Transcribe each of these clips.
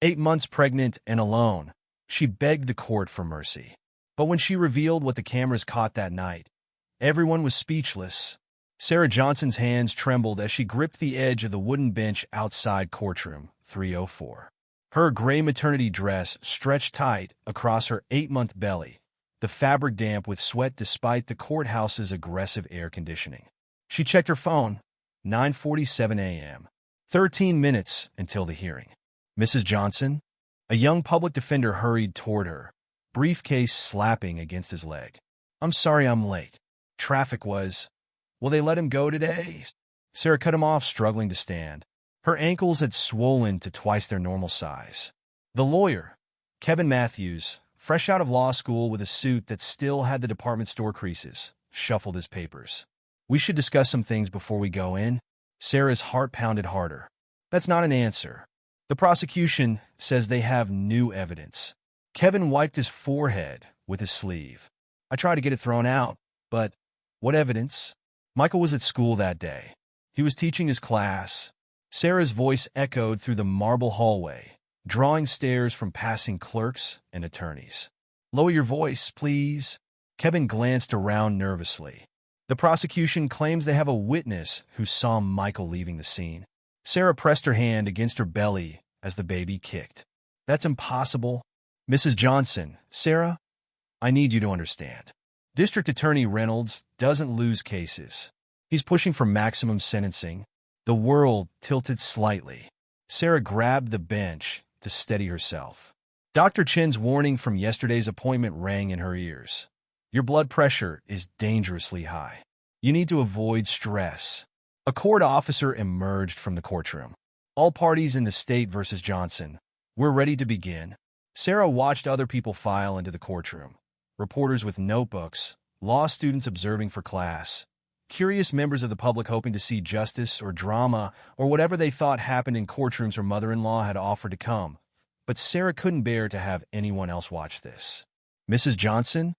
8 months pregnant and alone. She begged the court for mercy. But when she revealed what the cameras caught that night, everyone was speechless. Sarah Johnson's hands trembled as she gripped the edge of the wooden bench outside courtroom 304. Her gray maternity dress stretched tight across her 8-month belly, the fabric damp with sweat despite the courthouse's aggressive air conditioning. She checked her phone. 9:47 a.m. 13 minutes until the hearing. Mrs. Johnson? A young public defender hurried toward her, briefcase slapping against his leg. I'm sorry I'm late. Traffic was... Will they let him go today? Sarah cut him off, struggling to stand. Her ankles had swollen to twice their normal size. The lawyer, Kevin Matthews, fresh out of law school with a suit that still had the department store creases, shuffled his papers. We should discuss some things before we go in. Sarah's heart pounded harder. That's not an answer. The prosecution says they have new evidence. Kevin wiped his forehead with his sleeve. I tried to get it thrown out, but what evidence? Michael was at school that day. He was teaching his class. Sarah's voice echoed through the marble hallway, drawing stares from passing clerks and attorneys. Lower your voice, please. Kevin glanced around nervously. The prosecution claims they have a witness who saw Michael leaving the scene. Sarah pressed her hand against her belly as the baby kicked. That's impossible. Mrs. Johnson, Sarah, I need you to understand. District Attorney Reynolds doesn't lose cases. He's pushing for maximum sentencing. The world tilted slightly. Sarah grabbed the bench to steady herself. Dr. Chen's warning from yesterday's appointment rang in her ears. Your blood pressure is dangerously high. You need to avoid stress. A court officer emerged from the courtroom. All parties in the state versus Johnson. We're ready to begin. Sarah watched other people file into the courtroom. Reporters with notebooks, law students observing for class, curious members of the public hoping to see justice or drama or whatever they thought happened in courtrooms her mother-in-law had offered to come. But Sarah couldn't bear to have anyone else watch this. Mrs. Johnson?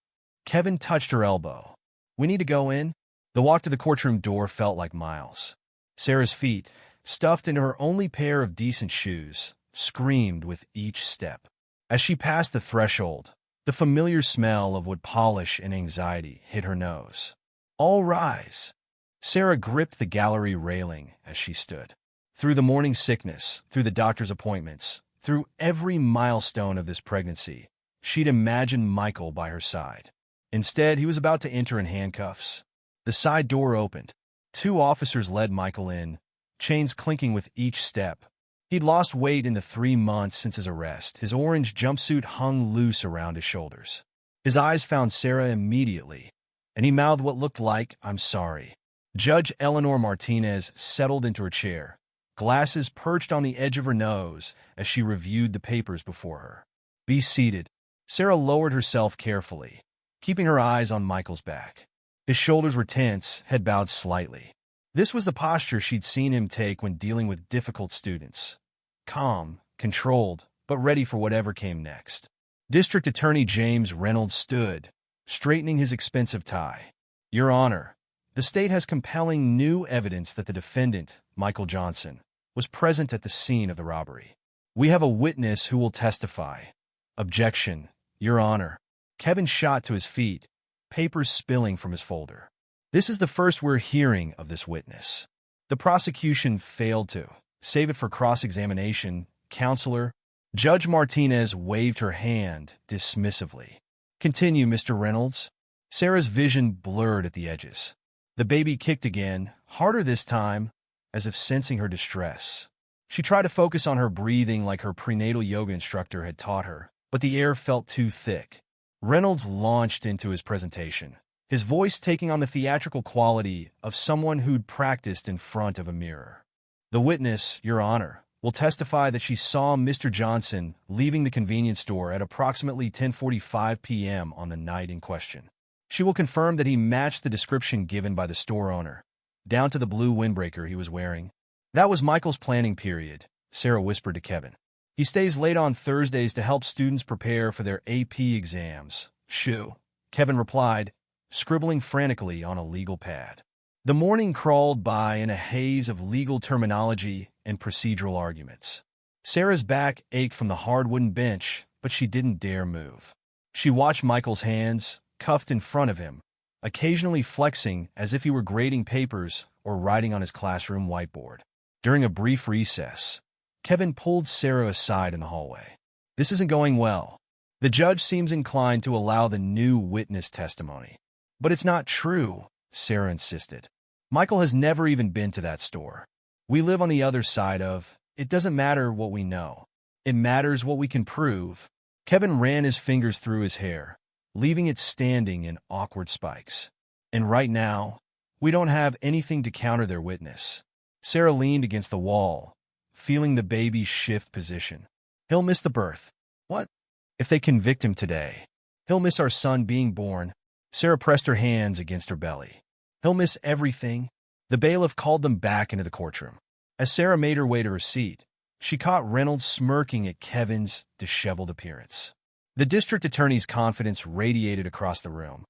Kevin touched her elbow. We need to go in. The walk to the courtroom door felt like miles. Sarah's feet, stuffed into her only pair of decent shoes, screamed with each step. As she passed the threshold, the familiar smell of wood polish and anxiety hit her nose. All rise. Sarah gripped the gallery railing as she stood. Through the morning sickness, through the doctor's appointments, through every milestone of this pregnancy, she'd imagined Michael by her side. Instead, he was about to enter in handcuffs. The side door opened. 2 officers led Michael in, chains clinking with each step. He'd lost weight in the 3 months since his arrest. His orange jumpsuit hung loose around his shoulders. His eyes found Sarah immediately, and he mouthed what looked like, I'm sorry. Judge Eleanor Martinez settled into her chair, glasses perched on the edge of her nose as she reviewed the papers before her. Be seated. Sarah lowered herself carefully, keeping her eyes on Michael's back. His shoulders were tense, head bowed slightly. This was the posture she'd seen him take when dealing with difficult students. Calm, controlled, but ready for whatever came next. District Attorney James Reynolds stood, straightening his expensive tie. Your Honor, the state has compelling new evidence that the defendant, Michael Johnson, was present at the scene of the robbery. We have a witness who will testify. Objection, Your Honor. Kevin shot to his feet, papers spilling from his folder. This is the first we're hearing of this witness. The prosecution failed to. Save it for cross-examination, Counselor. Judge Martinez waved her hand dismissively. Continue, Mr. Reynolds. Sarah's vision blurred at the edges. The baby kicked again, harder this time, as if sensing her distress. She tried to focus on her breathing like her prenatal yoga instructor had taught her, but the air felt too thick. Reynolds launched into his presentation, his voice taking on the theatrical quality of someone who'd practiced in front of a mirror. The witness, Your Honor, will testify that she saw Mr. Johnson leaving the convenience store at approximately 10:45 p.m. on the night in question. She will confirm that he matched the description given by the store owner, down to the blue windbreaker he was wearing. That was Michael's planning period, Sarah whispered to Kevin. He stays late on Thursdays to help students prepare for their AP exams. Shoo, Kevin replied, scribbling frantically on a legal pad. The morning crawled by in a haze of legal terminology and procedural arguments. Sarah's back ached from the hard wooden bench, but she didn't dare move. She watched Michael's hands, cuffed in front of him, occasionally flexing as if he were grading papers or writing on his classroom whiteboard. During a brief recess, Kevin pulled Sarah aside in the hallway. "This isn't going well. The judge seems inclined to allow the new witness testimony." "But it's not true," Sarah insisted. "Michael has never even been to that store. We live on the other side of. It doesn't matter what we know. It matters what we can prove." Kevin ran his fingers through his hair, leaving it standing in awkward spikes. "And right now, we don't have anything to counter their witness." Sarah leaned against the wall, feeling the baby shift position. "He'll miss the birth." "What? If they convict him today, he'll miss our son being born." Sarah pressed her hands against her belly. "He'll miss everything." The bailiff called them back into the courtroom. As Sarah made her way to her seat, she caught Reynolds smirking at Kevin's disheveled appearance. The district attorney's confidence radiated across the room.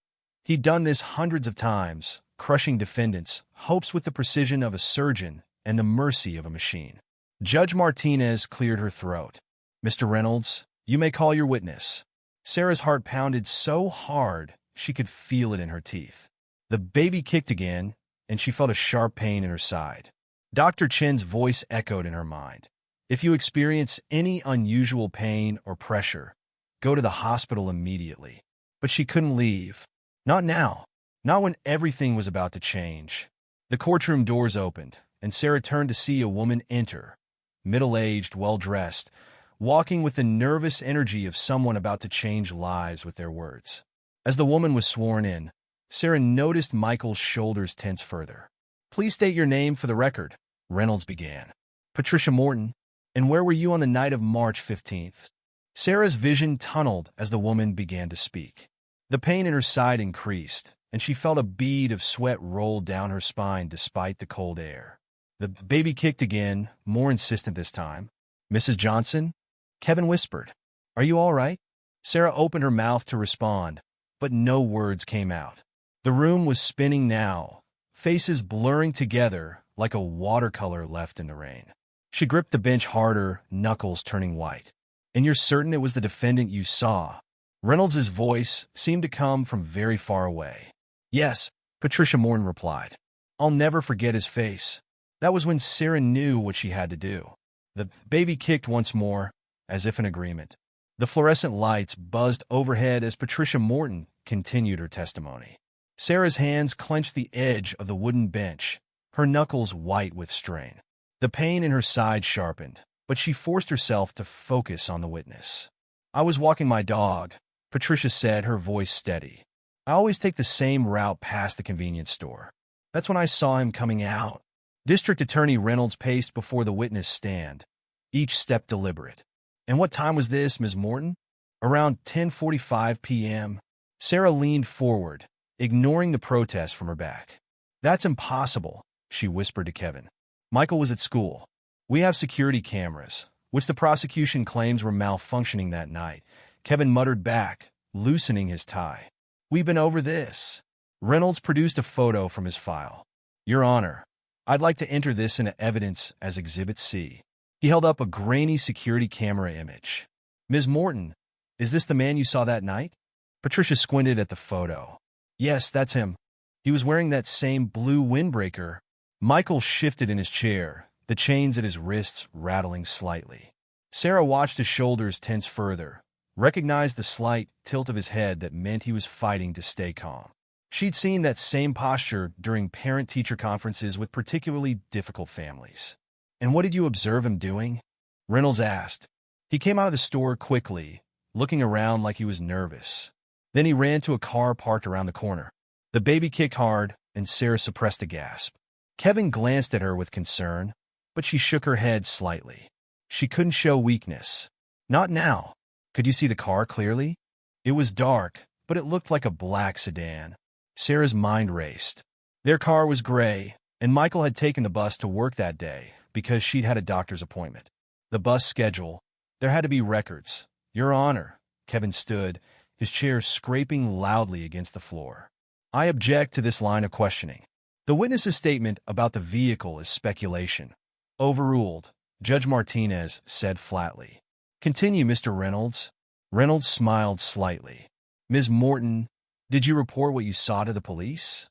He'd done this hundreds of times, crushing defendants' hopes with the precision of a surgeon and the mercy of a machine. Judge Martinez cleared her throat. "Mr. Reynolds, you may call your witness." Sarah's heart pounded so hard she could feel it in her teeth. The baby kicked again, and she felt a sharp pain in her side. Dr. Chen's voice echoed in her mind. "If you experience any unusual pain or pressure, go to the hospital immediately." But she couldn't leave. Not now. Not when everything was about to change. The courtroom doors opened, and Sarah turned to see a woman enter, middle-aged, well-dressed, walking with the nervous energy of someone about to change lives with their words. As the woman was sworn in, Sarah noticed Michael's shoulders tense further. "Please state your name for the record," Reynolds began. "Patricia Morton. And where were you on the night of March 15th? Sarah's vision tunneled as the woman began to speak. The pain in her side increased, and she felt a bead of sweat roll down her spine despite the cold air. The baby kicked again, more insistent this time. "Mrs. Johnson?" Kevin whispered. "Are you all right?" Sarah opened her mouth to respond, but no words came out. The room was spinning now, faces blurring together like a watercolor left in the rain. She gripped the bench harder, knuckles turning white. "And you're certain it was the defendant you saw?" Reynolds' voice seemed to come from very far away. "Yes," Patricia Morton replied. "I'll never forget his face." That was when Sarah knew what she had to do. The baby kicked once more, as if in agreement. The fluorescent lights buzzed overhead as Patricia Morton continued her testimony. Sarah's hands clenched the edge of the wooden bench, her knuckles white with strain. The pain in her side sharpened, but she forced herself to focus on the witness. "I was walking my dog," Patricia said, her voice steady. "I always take the same route past the convenience store. That's when I saw him coming out." District Attorney Reynolds paced before the witness stand, each step deliberate. "And what time was this, Ms. Morton?" "Around 10:45 p.m. Sarah leaned forward, ignoring the protest from her back. "That's impossible," she whispered to Kevin. "Michael was at school. We have security cameras, which the prosecution claims were malfunctioning that night." Kevin muttered back, loosening his tie. "We've been over this." Reynolds produced a photo from his file. "Your Honor, I'd like to enter this into evidence as Exhibit C." He held up a grainy security camera image. "Ms. Morton, is this the man you saw that night?" Patricia squinted at the photo. "Yes, that's him. He was wearing that same blue windbreaker." Michael shifted in his chair, the chains at his wrists rattling slightly. Sarah watched his shoulders tense further, recognized the slight tilt of his head that meant he was fighting to stay calm. She'd seen that same posture during parent-teacher conferences with particularly difficult families. "And what did you observe him doing?" Reynolds asked. "He came out of the store quickly, looking around like he was nervous. Then he ran to a car parked around the corner." The baby kicked hard, and Sarah suppressed a gasp. Kevin glanced at her with concern, but she shook her head slightly. She couldn't show weakness. "Not now." "Could you see the car clearly?" "It was dark, but it looked like a black sedan." Sarah's mind raced. Their car was gray, and Michael had taken the bus to work that day because she'd had a doctor's appointment. The bus schedule. There had to be records. "Your Honor," Kevin stood, his chair scraping loudly against the floor. "I object to this line of questioning. The witness's statement about the vehicle is speculation." "Overruled," Judge Martinez said flatly. Continue, Mr. Reynolds. Reynolds smiled slightly. Ms. Morton, did you report what you saw to the police?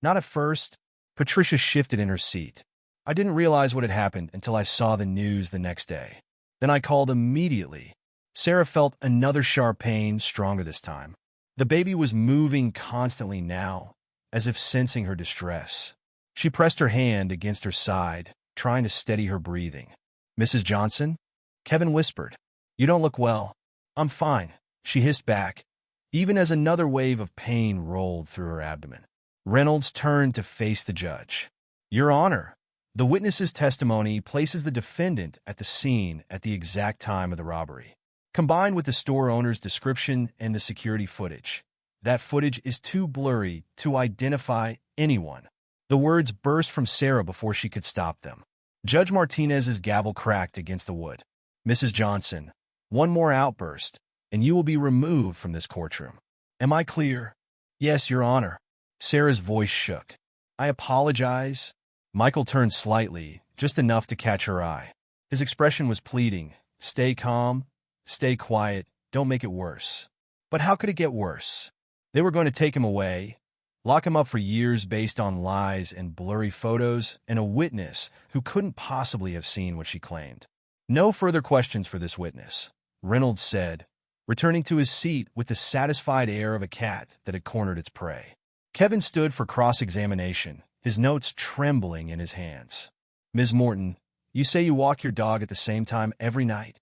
Not at first. Patricia shifted in her seat. I didn't realize what had happened until I saw the news the next day. Then I called immediately. Sarah felt another sharp pain, stronger this time. The baby was moving constantly now, as if sensing her distress. She pressed her hand against her side, trying to steady her breathing. Mrs. Johnson? Kevin whispered. You don't look well. I'm fine, she hissed back, even as another wave of pain rolled through her abdomen. Reynolds turned to face the judge. Your Honor, the witness's testimony places the defendant at the scene at the exact time of the robbery. Combined with the store owner's description and the security footage, that footage is too blurry to identify anyone. The words burst from Sarah before she could stop them. Judge Martinez's gavel cracked against the wood. Mrs. Johnson, one more outburst, and you will be removed from this courtroom. Am I clear? Yes, Your Honor. Sarah's voice shook. I apologize. Michael turned slightly, just enough to catch her eye. His expression was pleading. Stay calm. Stay quiet. Don't make it worse. But how could it get worse? They were going to take him away, lock him up for years based on lies and blurry photos, and a witness who couldn't possibly have seen what she claimed. No further questions for this witness, Reynolds said, returning to his seat with the satisfied air of a cat that had cornered its prey. Kevin stood for cross-examination, his notes trembling in his hands. Ms. Morton, you say you walk your dog at the same time every night?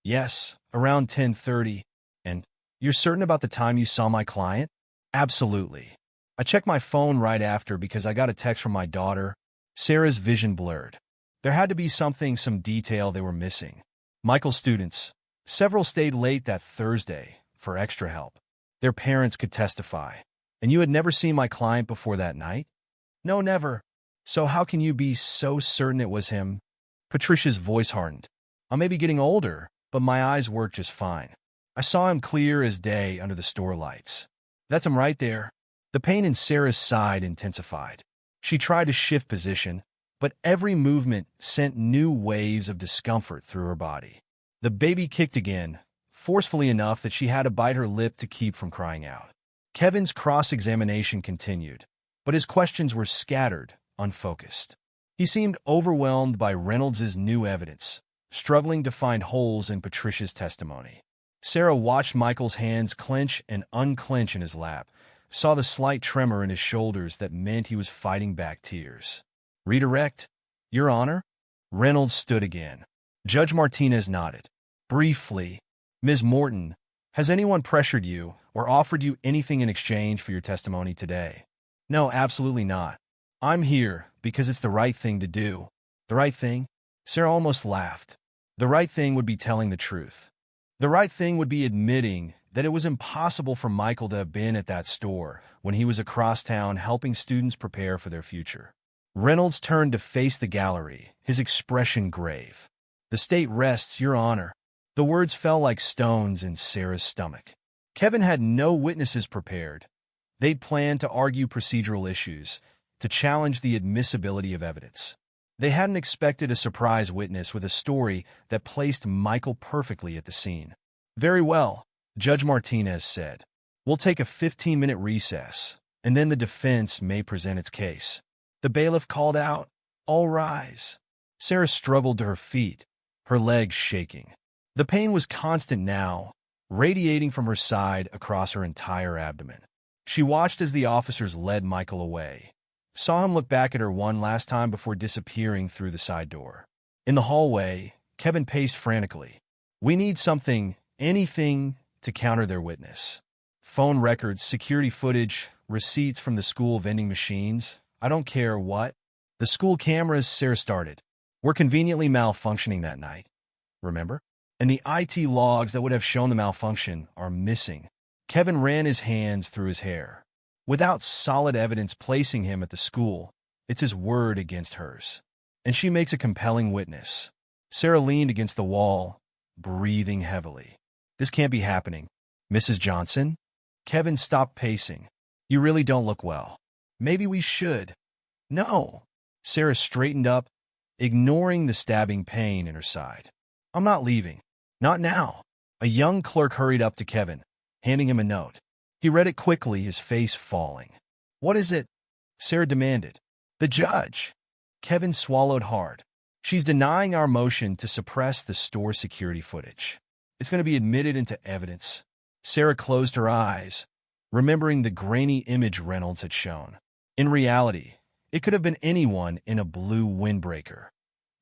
Yes, around 10:30. And you're certain about the time you saw my client? Absolutely. I checked my phone right after because I got a text from my daughter. Sarah's vision blurred. There had to be some detail they were missing. Michael's students, several stayed late that Thursday for extra help. Their parents could testify. And you had never seen my client before that night? No, never. So how can you be so certain it was him? Patricia's voice hardened. I may be getting older, but my eyes work just fine. I saw him clear as day under the store lights. That's him right there. The pain in Sarah's side intensified. She tried to shift position, but every movement sent new waves of discomfort through her body. The baby kicked again, forcefully enough that she had to bite her lip to keep from crying out. Kevin's cross-examination continued, but his questions were scattered, unfocused. He seemed overwhelmed by Reynolds' new evidence, struggling to find holes in Patricia's testimony. Sarah watched Michael's hands clench and unclench in his lap, saw the slight tremor in his shoulders that meant he was fighting back tears. Redirect? Your Honor? Reynolds stood again. Judge Martinez nodded. Briefly, Ms. Morton, has anyone pressured you or offered you anything in exchange for your testimony today? No, absolutely not. I'm here because it's the right thing to do. The right thing? Sarah almost laughed. The right thing would be telling the truth. The right thing would be admitting that it was impossible for Michael to have been at that store when he was across town helping students prepare for their future. Reynolds turned to face the gallery, his expression grave. The state rests, Your Honor. The words fell like stones in Sarah's stomach. Kevin had no witnesses prepared. They'd planned to argue procedural issues, to challenge the admissibility of evidence. They hadn't expected a surprise witness with a story that placed Michael perfectly at the scene. Very well, Judge Martinez said. We'll take a 15-minute recess, and then the defense may present its case. The bailiff called out, All rise. Sarah struggled to her feet, her legs shaking. The pain was constant now, radiating from her side across her entire abdomen. She watched as the officers led Michael away, saw him look back at her one last time before disappearing through the side door. In the hallway, Kevin paced frantically. We need something, anything, to counter their witness. Phone records, security footage, receipts from the school vending machines. I don't care what. The school cameras, Sarah started, were conveniently malfunctioning that night. Remember? And the IT logs that would have shown the malfunction are missing. Kevin ran his hands through his hair. Without solid evidence placing him at the school, it's his word against hers. And she makes a compelling witness. Sarah leaned against the wall, breathing heavily. This can't be happening. Mrs. Johnson? Kevin stopped pacing. You really don't look well. Maybe we should. No. Sarah straightened up. ignoring the stabbing pain in her side. "I'm not leaving. Not now." A young clerk hurried up to Kevin, handing him a note. He read it quickly, his face falling. "What is it?" Sarah demanded. "The judge." Kevin swallowed hard. "She's denying our motion to suppress the store security footage. It's going to be admitted into evidence." Sarah closed her eyes, remembering the grainy image Reynolds had shown. In reality, it could have been anyone in a blue windbreaker.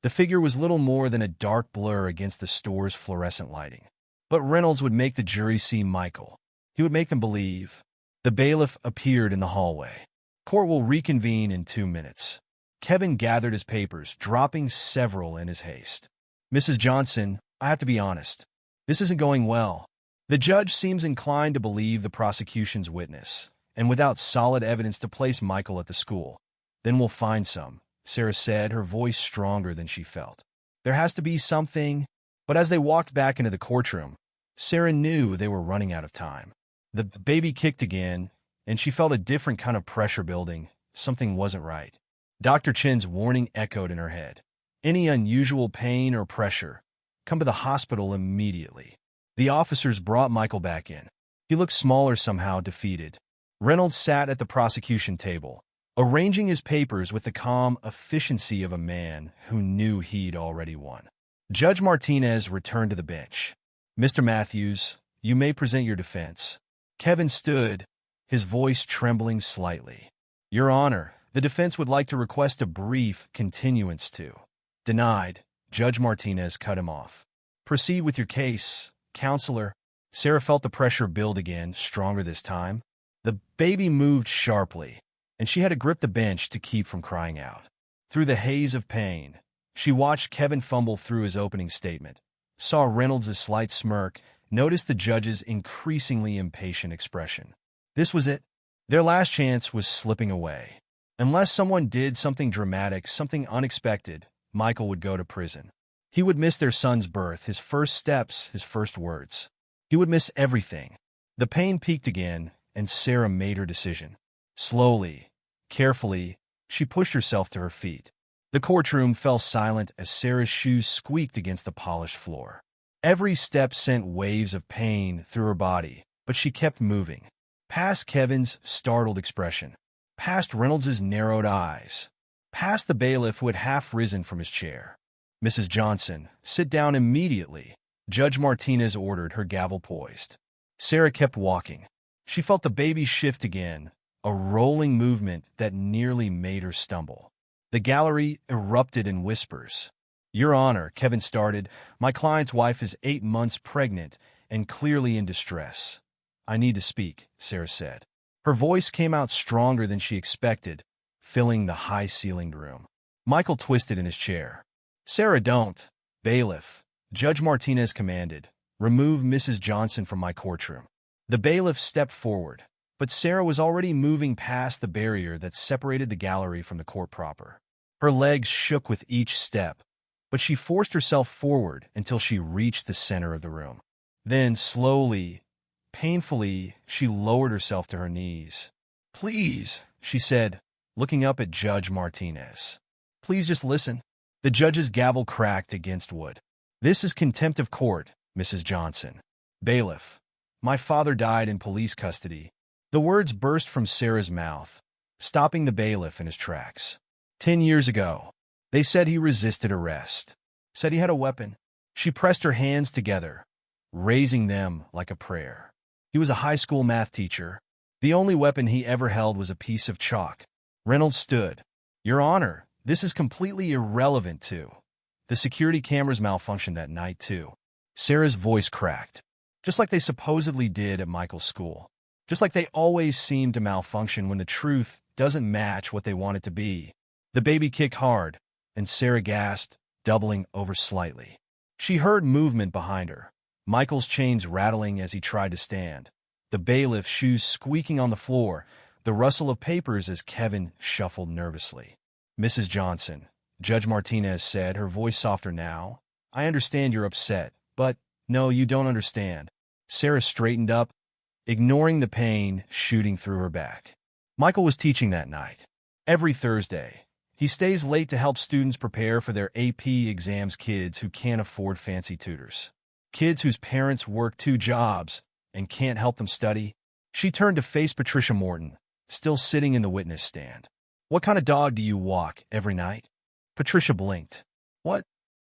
The figure was little more than a dark blur against the store's fluorescent lighting. But Reynolds would make the jury see Michael. He would make them believe. The bailiff appeared in the hallway. "Court will reconvene in 2 minutes." Kevin gathered his papers, dropping several in his haste. "Mrs. Johnson, I have to be honest. This isn't going well. The judge seems inclined to believe the prosecution's witness, and without solid evidence to place Michael at the school. Then we'll find some," Sarah said, her voice stronger than she felt. "There has to be something." But as they walked back into the courtroom, Sarah knew they were running out of time. The baby kicked again, and she felt a different kind of pressure building. Something wasn't right. Dr. Chen's warning echoed in her head. "Any unusual pain or pressure, come to the hospital immediately." The officers brought Michael back in. He looked smaller somehow, defeated. Reynolds sat at the prosecution table, arranging his papers with the calm efficiency of a man who knew he'd already won. Judge Martinez returned to the bench. "Mr. Matthews, you may present your defense." Kevin stood, his voice trembling slightly. "Your Honor, the defense would like to request a brief continuance to." "Denied." Judge Martinez cut him off. "Proceed with your case, counselor." Sarah felt the pressure build again, stronger this time. The baby moved sharply, and she had to grip the bench to keep from crying out. Through the haze of pain, she watched Kevin fumble through his opening statement, saw Reynolds' slight smirk, noticed the judge's increasingly impatient expression. This was it. Their last chance was slipping away. Unless someone did something dramatic, something unexpected, Michael would go to prison. He would miss their son's birth, his first steps, his first words. He would miss everything. The pain peaked again, and Sarah made her decision. Slowly, carefully, she pushed herself to her feet. The courtroom fell silent as Sarah's shoes squeaked against the polished floor. Every step sent waves of pain through her body, but she kept moving. Past Kevin's startled expression, past Reynolds' narrowed eyes, past the bailiff who had half risen from his chair. "Mrs. Johnson, sit down immediately," Judge Martinez ordered, her gavel poised. Sarah kept walking. She felt the baby shift again, a rolling movement that nearly made her stumble. The gallery erupted in whispers. "Your Honor," Kevin started, "my client's wife is 8 months pregnant and clearly in distress." "I need to speak," Sarah said. Her voice came out stronger than she expected, filling the high-ceilinged room. Michael twisted in his chair. "Sarah, don't." "Bailiff," Judge Martinez commanded, "remove Mrs. Johnson from my courtroom." The bailiff stepped forward, but Sarah was already moving past the barrier that separated the gallery from the court proper. Her legs shook with each step, but she forced herself forward until she reached the center of the room. Then, slowly, painfully, she lowered herself to her knees. "Please," she said, looking up at Judge Martinez. "Please just listen." The judge's gavel cracked against wood. "This is contempt of court, Mrs. Johnson." "Bailiff, my father died in police custody." The words burst from Sarah's mouth, stopping the bailiff in his tracks. 10 years ago. They said he resisted arrest. Said he had a weapon. She pressed her hands together, raising them like a prayer. He was a high school math teacher. The only weapon he ever held was a piece of chalk. Reynolds stood. "Your Honor, this is completely irrelevant to." The security cameras malfunctioned that night, too. Sarah's voice cracked, just like they supposedly did at Michael's school. Just like they always seem to malfunction when the truth doesn't match what they want it to be. The baby kicked hard, and Sarah gasped, doubling over slightly. She heard movement behind her, Michael's chains rattling as he tried to stand, the bailiff's shoes squeaking on the floor, the rustle of papers as Kevin shuffled nervously. "Mrs. Johnson," Judge Martinez said, her voice softer now, "I understand you're upset, but no, you don't understand." Sarah straightened up, ignoring the pain shooting through her back. Michael was teaching that night. Every Thursday, He stays late to help students prepare for their AP exams, kids who can't afford fancy tutors. Kids whose parents work 2 jobs and can't help them study. She turned to face Patricia Morton, still sitting in the witness stand. What kind of dog do you walk every night? Patricia blinked. What?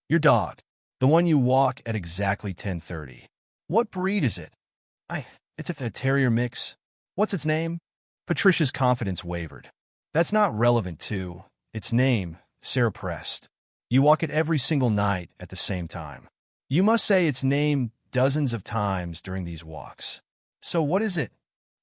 Your dog. The one you walk at exactly 10:30. What breed is it? It's a terrier mix. What's its name? Patricia's confidence wavered. That's not relevant to its name, Sarah pressed. You walk it every single night at the same time. You must say its name dozens of times during these walks. So what is it?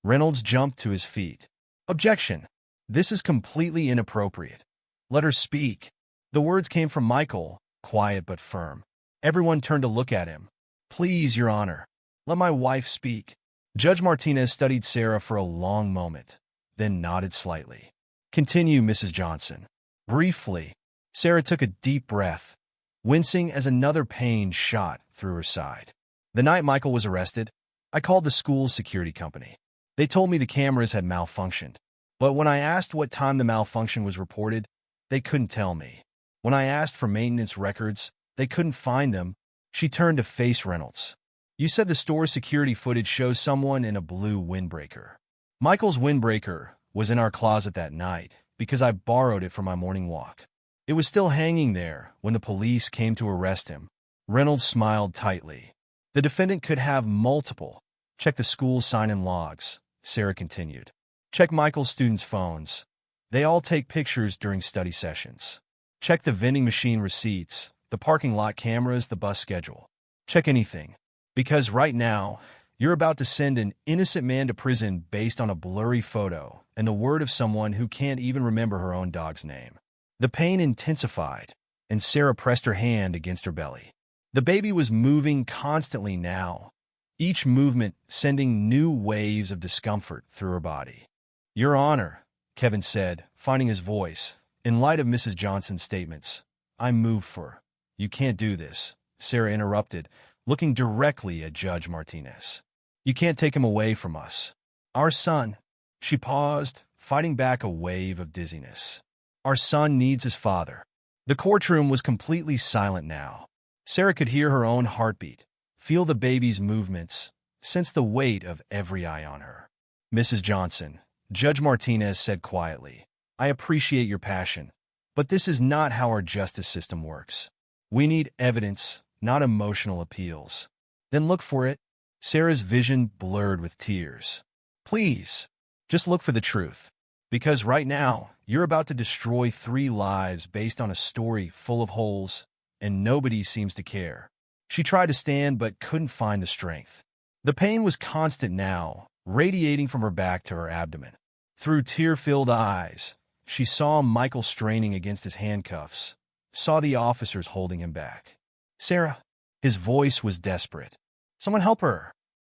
Reynolds jumped to his feet. Objection. This is completely inappropriate. Let her speak. The words came from Michael, quiet but firm. Everyone turned to look at him. Please, Your Honor, let my wife speak. Judge Martinez studied Sarah for a long moment, then nodded slightly. Continue, Mrs. Johnson. Briefly, Sarah took a deep breath, wincing as another pain shot through her side. The night Michael was arrested, I called the school's security company. They told me the cameras had malfunctioned, but when I asked what time the malfunction was reported, they couldn't tell me. When I asked for maintenance records, they couldn't find them. She turned to face Reynolds. You said the store's security footage shows someone in a blue windbreaker. Michael's windbreaker was in our closet that night because I borrowed it for my morning walk. It was still hanging there when the police came to arrest him. Reynolds smiled tightly. The defendant could have multiple. Check the school's sign-in logs, Sarah continued. Check Michael's students' phones. They all take pictures during study sessions. Check the vending machine receipts, the parking lot cameras, the bus schedule. Check anything. Because right now, you're about to send an innocent man to prison based on a blurry photo and the word of someone who can't even remember her own dog's name. The pain intensified, and Sarah pressed her hand against her belly. The baby was moving constantly now, each movement sending new waves of discomfort through her body. Your Honor, Kevin said, finding his voice, in light of Mrs. Johnson's statements. I'm moved for. You can't do this, Sarah interrupted, looking directly at Judge Martinez. You can't take him away from us. Our son. She paused, fighting back a wave of dizziness. Our son needs his father. The courtroom was completely silent now. Sarah could hear her own heartbeat, feel the baby's movements, sense the weight of every eye on her. Mrs. Johnson, Judge Martinez said quietly, I appreciate your passion, but this is not how our justice system works. We need evidence, not emotional appeals. Then look for it. Sarah's vision blurred with tears. Please, just look for the truth. Because right now, you're about to destroy 3 lives based on a story full of holes, and nobody seems to care. She tried to stand but couldn't find the strength. The pain was constant now, radiating from her back to her abdomen. Through tear-filled eyes, she saw Michael straining against his handcuffs, saw the officers holding him back. Sarah, his voice was desperate. Someone help her.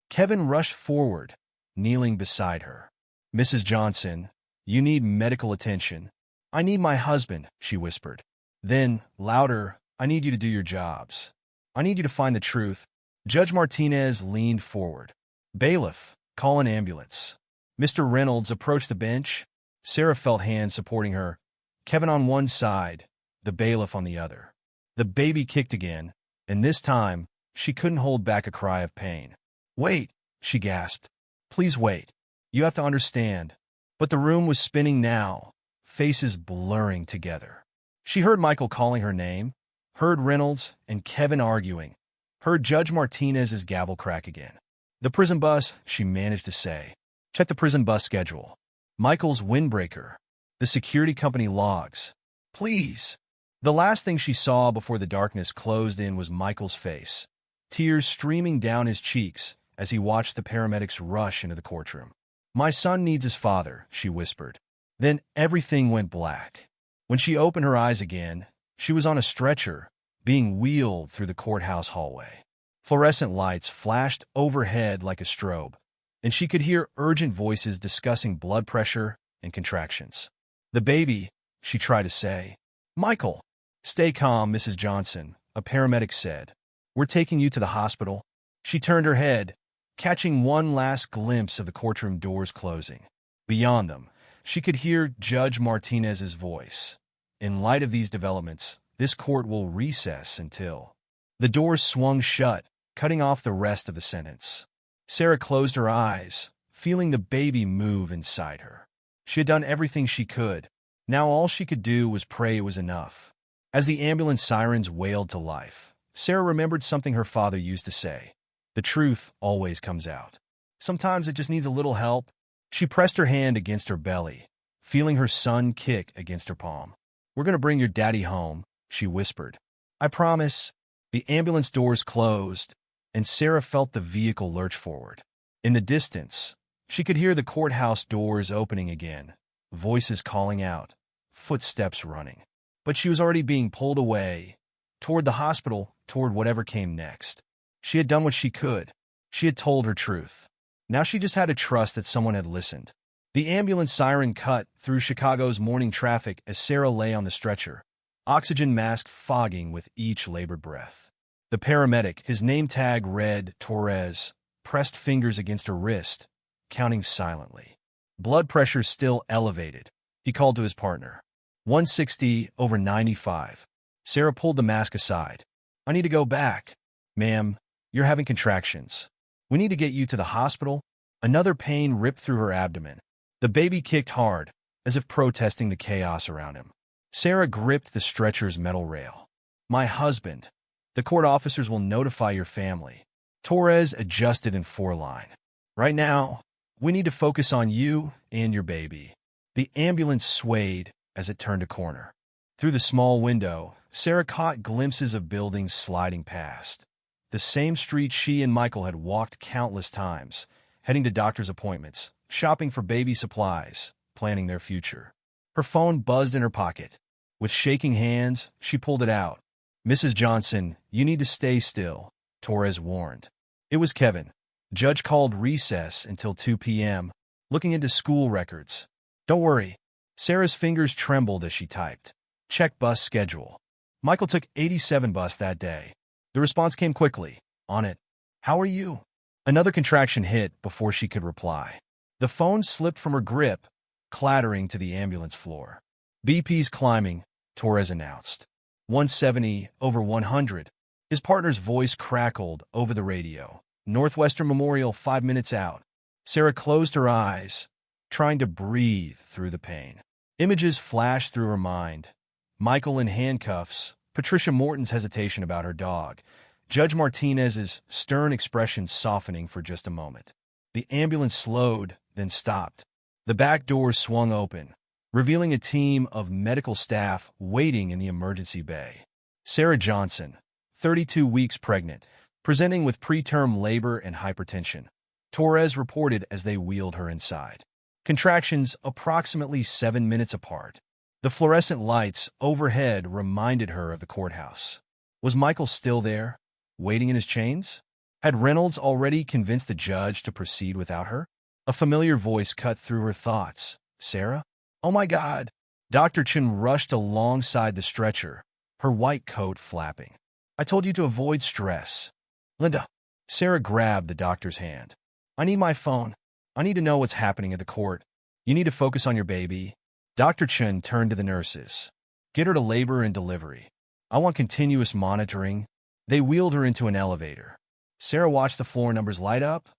Kevin rushed forward, kneeling beside her. Mrs. Johnson, you need medical attention. I need my husband, she whispered. Then, louder, I need you to do your jobs. I need you to find the truth. Judge Martinez leaned forward. Bailiff, call an ambulance. Mr. Reynolds approached the bench. Sarah felt hands supporting her, Kevin on one side, the bailiff on the other. The baby kicked again, and this time, she couldn't hold back a cry of pain. Wait, she gasped. Please wait. You have to understand. But the room was spinning now, faces blurring together. She heard Michael calling her name, heard Reynolds and Kevin arguing, heard Judge Martinez's gavel crack again. The prison bus, she managed to say. Check the prison bus schedule. Michael's windbreaker. The security company logs. Please. The last thing she saw before the darkness closed in was Michael's face, tears streaming down his cheeks as he watched the paramedics rush into the courtroom. My son needs his father, she whispered. Then everything went black. When she opened her eyes again, she was on a stretcher, being wheeled through the courthouse hallway. Fluorescent lights flashed overhead like a strobe, and she could hear urgent voices discussing blood pressure and contractions. The baby, she tried to say. Michael. Stay calm, Mrs. Johnson, a paramedic said. We're taking you to the hospital. She turned her head, catching one last glimpse of the courtroom doors closing. Beyond them, she could hear Judge Martinez's voice. In light of these developments, this court will recess until... The door swung shut, cutting off the rest of the sentence. Sarah closed her eyes, feeling the baby move inside her. She had done everything she could. Now all she could do was pray it was enough. As the ambulance sirens wailed to life, Sarah remembered something her father used to say. The truth always comes out. Sometimes it just needs a little help. She pressed her hand against her belly, feeling her son kick against her palm. "We're going to bring your daddy home," she whispered. "I promise." The ambulance doors closed, and Sarah felt the vehicle lurch forward. In the distance, she could hear the courthouse doors opening again, voices calling out, footsteps running. But she was already being pulled away, toward the hospital, toward whatever came next. She had done what she could. She had told her truth. Now she just had to trust that someone had listened. The ambulance siren cut through Chicago's morning traffic as Sarah lay on the stretcher, oxygen mask fogging with each labored breath. The paramedic, his name tag read Torres, pressed fingers against her wrist, counting silently. Blood pressure still elevated. He called to his partner. 160/95. Sarah pulled the mask aside. "I need to go back." "Ma'am, you're having contractions. We need to get you to the hospital." Another pain ripped through her abdomen. The baby kicked hard, as if protesting the chaos around him. Sarah gripped the stretcher's metal rail. "My husband. The court officers will notify your family." Torres adjusted in 4-line. "Right now, we need to focus on you and your baby." The ambulance swayed as it turned a corner. Through the small window, Sarah caught glimpses of buildings sliding past. The same street she and Michael had walked countless times, heading to doctor's appointments, shopping for baby supplies, planning their future. Her phone buzzed in her pocket. With shaking hands, she pulled it out. "Mrs. Johnson, you need to stay still," Torres warned. It was Kevin. Judge called recess until 2 p.m., looking into school records. "Don't worry." Sarah's fingers trembled as she typed. "Check bus schedule." Michael took 87 bus that day. The response came quickly. On it. "How are you?" Another contraction hit before she could reply. The phone slipped from her grip, clattering to the ambulance floor. "BP's climbing," Torres announced. 170/100. His partner's voice crackled over the radio. "Northwestern Memorial 5 minutes out." Sarah closed her eyes, trying to breathe through the pain. Images flashed through her mind. Michael in handcuffs, Patricia Morton's hesitation about her dog, Judge Martinez's stern expression softening for just a moment. The ambulance slowed, then stopped. The back doors swung open, revealing a team of medical staff waiting in the emergency bay. Sarah Johnson, 32 weeks pregnant, presenting with preterm labor and hypertension. Torres reported as they wheeled her inside. Contractions approximately 7 minutes apart. The fluorescent lights overhead reminded her of the courthouse. Was Michael still there, waiting in his chains? Had Reynolds already convinced the judge to proceed without her? A familiar voice cut through her thoughts. "Sarah? Oh my God!" Dr. Chen rushed alongside the stretcher, her white coat flapping. "I told you to avoid stress." "Linda." Sarah grabbed the doctor's hand. "I need my phone. I need to know what's happening at the court. You need to focus on your baby." Dr. Chen turned to the nurses. "Get her to labor and delivery. I want continuous monitoring." They wheeled her into an elevator. Sarah watched the floor numbers light up.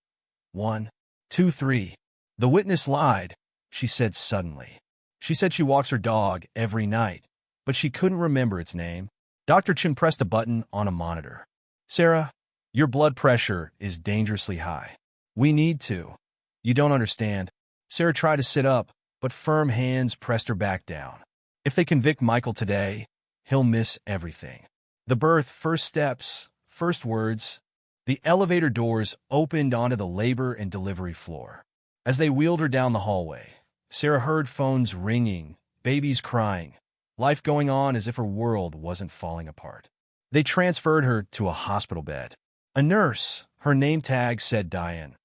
1, 2, 3. The witness lied, she said suddenly. She said she walks her dog every night, but she couldn't remember its name. Dr. Chen pressed a button on a monitor. "Sarah, your blood pressure is dangerously high. We need to." "You don't understand." Sarah tried to sit up, but firm hands pressed her back down. "If they convict Michael today, he'll miss everything. The birth, first steps, first words." The elevator doors opened onto the labor and delivery floor. As they wheeled her down the hallway, Sarah heard phones ringing, babies crying, life going on as if her world wasn't falling apart. They transferred her to a hospital bed. A nurse, her name tag said Diane,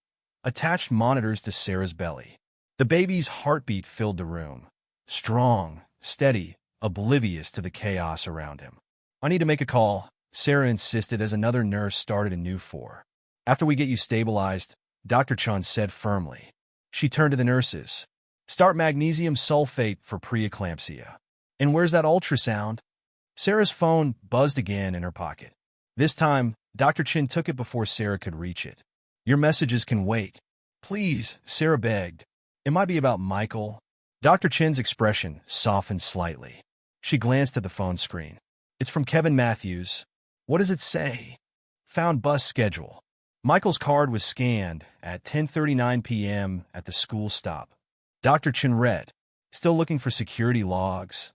attached monitors to Sarah's belly. The baby's heartbeat filled the room. Strong, steady, oblivious to the chaos around him. "I need to make a call," Sarah insisted as another nurse started a new 4. "After we get you stabilized," Dr. Chun said firmly. She turned to the nurses. "Start magnesium sulfate for preeclampsia." And where's that ultrasound? Sarah's phone buzzed again in her pocket. This time, Dr. Chin took it before Sarah could reach it. Your messages can wait. Please, Sarah begged. It might be about Michael. Dr. Chin's expression softened slightly. She glanced at the phone screen. It's from Kevin Matthews. What does it say? Found bus schedule. Michael's card was scanned at 10:39 p.m. at the school stop. Dr. Chin read, still looking for security logs.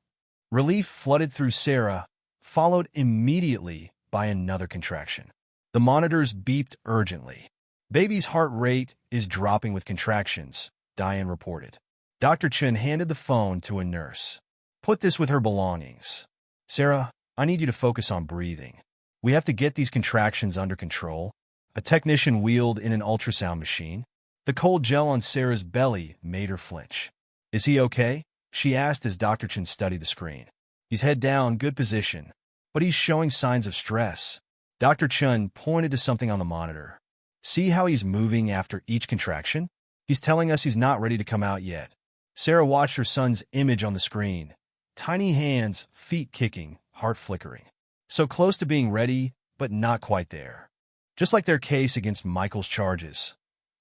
Relief flooded through Sarah, followed immediately by another contraction. The monitors beeped urgently. Baby's heart rate is dropping with contractions, Diane reported. Dr. Chin handed the phone to a nurse. Put this with her belongings. Sarah, I need you to focus on breathing. We have to get these contractions under control. A technician wheeled in an ultrasound machine. The cold gel on Sarah's belly made her flinch. Is he okay? She asked as Dr. Chin studied the screen. He's head down, good position, but he's showing signs of stress. Dr. Chin pointed to something on the monitor. See how he's moving after each contraction? He's telling us he's not ready to come out yet. Sarah watched her son's image on the screen. Tiny hands, feet kicking, heart flickering. So close to being ready, but not quite there. Just like their case against Michael's charges.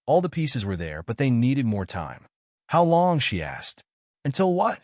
All the pieces were there, but they needed more time. How long, she asked. Until what?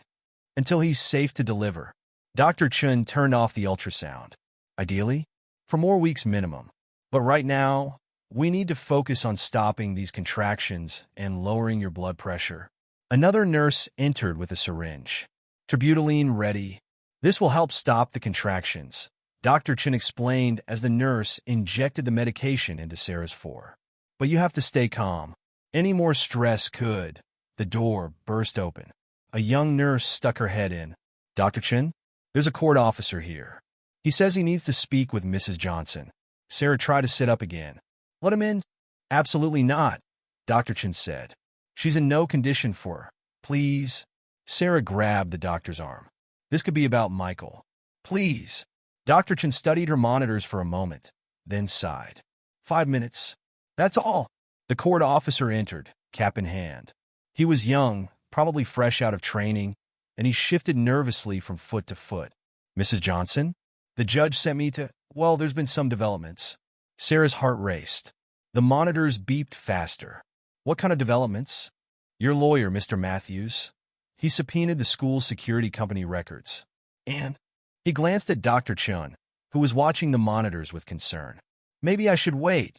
Until he's safe to deliver. Dr. Chin turned off the ultrasound. Ideally, for more weeks minimum. But right now, we need to focus on stopping these contractions and lowering your blood pressure. Another nurse entered with a syringe. Terbutaline ready. This will help stop the contractions, Dr. Chin explained as the nurse injected the medication into Sarah's fore. But you have to stay calm. Any more stress could. The door burst open. A young nurse stuck her head in. Dr. Chin, there's a court officer here. He says he needs to speak with Mrs. Johnson. Sarah tried to sit up again. Let him in? Absolutely not, Dr. Chin said. She's in no condition for. Please. Sarah grabbed the doctor's arm. This could be about Michael. Please. Dr. Chin studied her monitors for a moment, then sighed. 5 minutes. That's all. The court officer entered, cap in hand. He was young, probably fresh out of training, and he shifted nervously from foot to foot. Mrs. Johnson? The judge sent me to... Well, there's been some developments. Sarah's heart raced. The monitors beeped faster. What kind of developments? Your lawyer, Mr. Matthews. He subpoenaed the school's security company records. And he glanced at Dr. Chin, who was watching the monitors with concern. Maybe I should wait.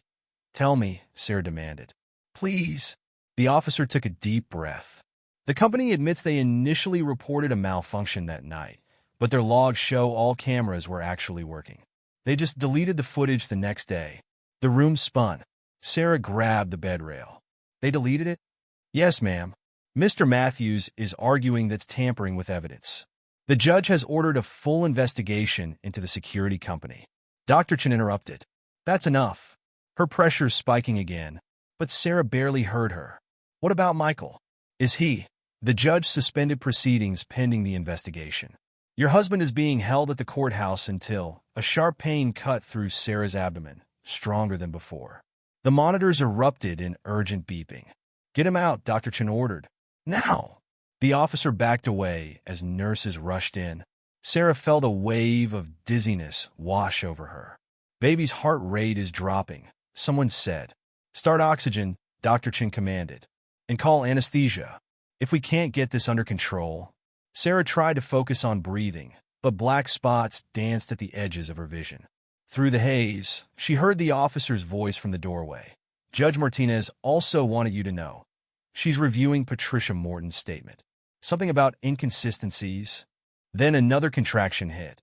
Tell me, Sarah demanded. Please. The officer took a deep breath. The company admits they initially reported a malfunction that night, but their logs show all cameras were actually working. They just deleted the footage the next day. The room spun. Sarah grabbed the bed rail. They deleted it? Yes, ma'am. Mr. Matthews is arguing that's tampering with evidence. The judge has ordered a full investigation into the security company. Dr. Chin interrupted. That's enough. Her pressure's spiking again, but Sarah barely heard her. What about Michael? Is he? The judge suspended proceedings pending the investigation. Your husband is being held at the courthouse until a sharp pain cut through Sarah's abdomen, stronger than before. The monitors erupted in urgent beeping. Get him out, Dr. Chin ordered. Now! The officer backed away as nurses rushed in. Sarah felt a wave of dizziness wash over her. Baby's heart rate is dropping, someone said. Start oxygen, Dr. Chin commanded. And call anesthesia. If we can't get this under control... Sarah tried to focus on breathing, but black spots danced at the edges of her vision. Through the haze, she heard the officer's voice from the doorway. Judge Martinez also wanted you to know. She's reviewing Patricia Morton's statement. Something about inconsistencies. Then another contraction hit,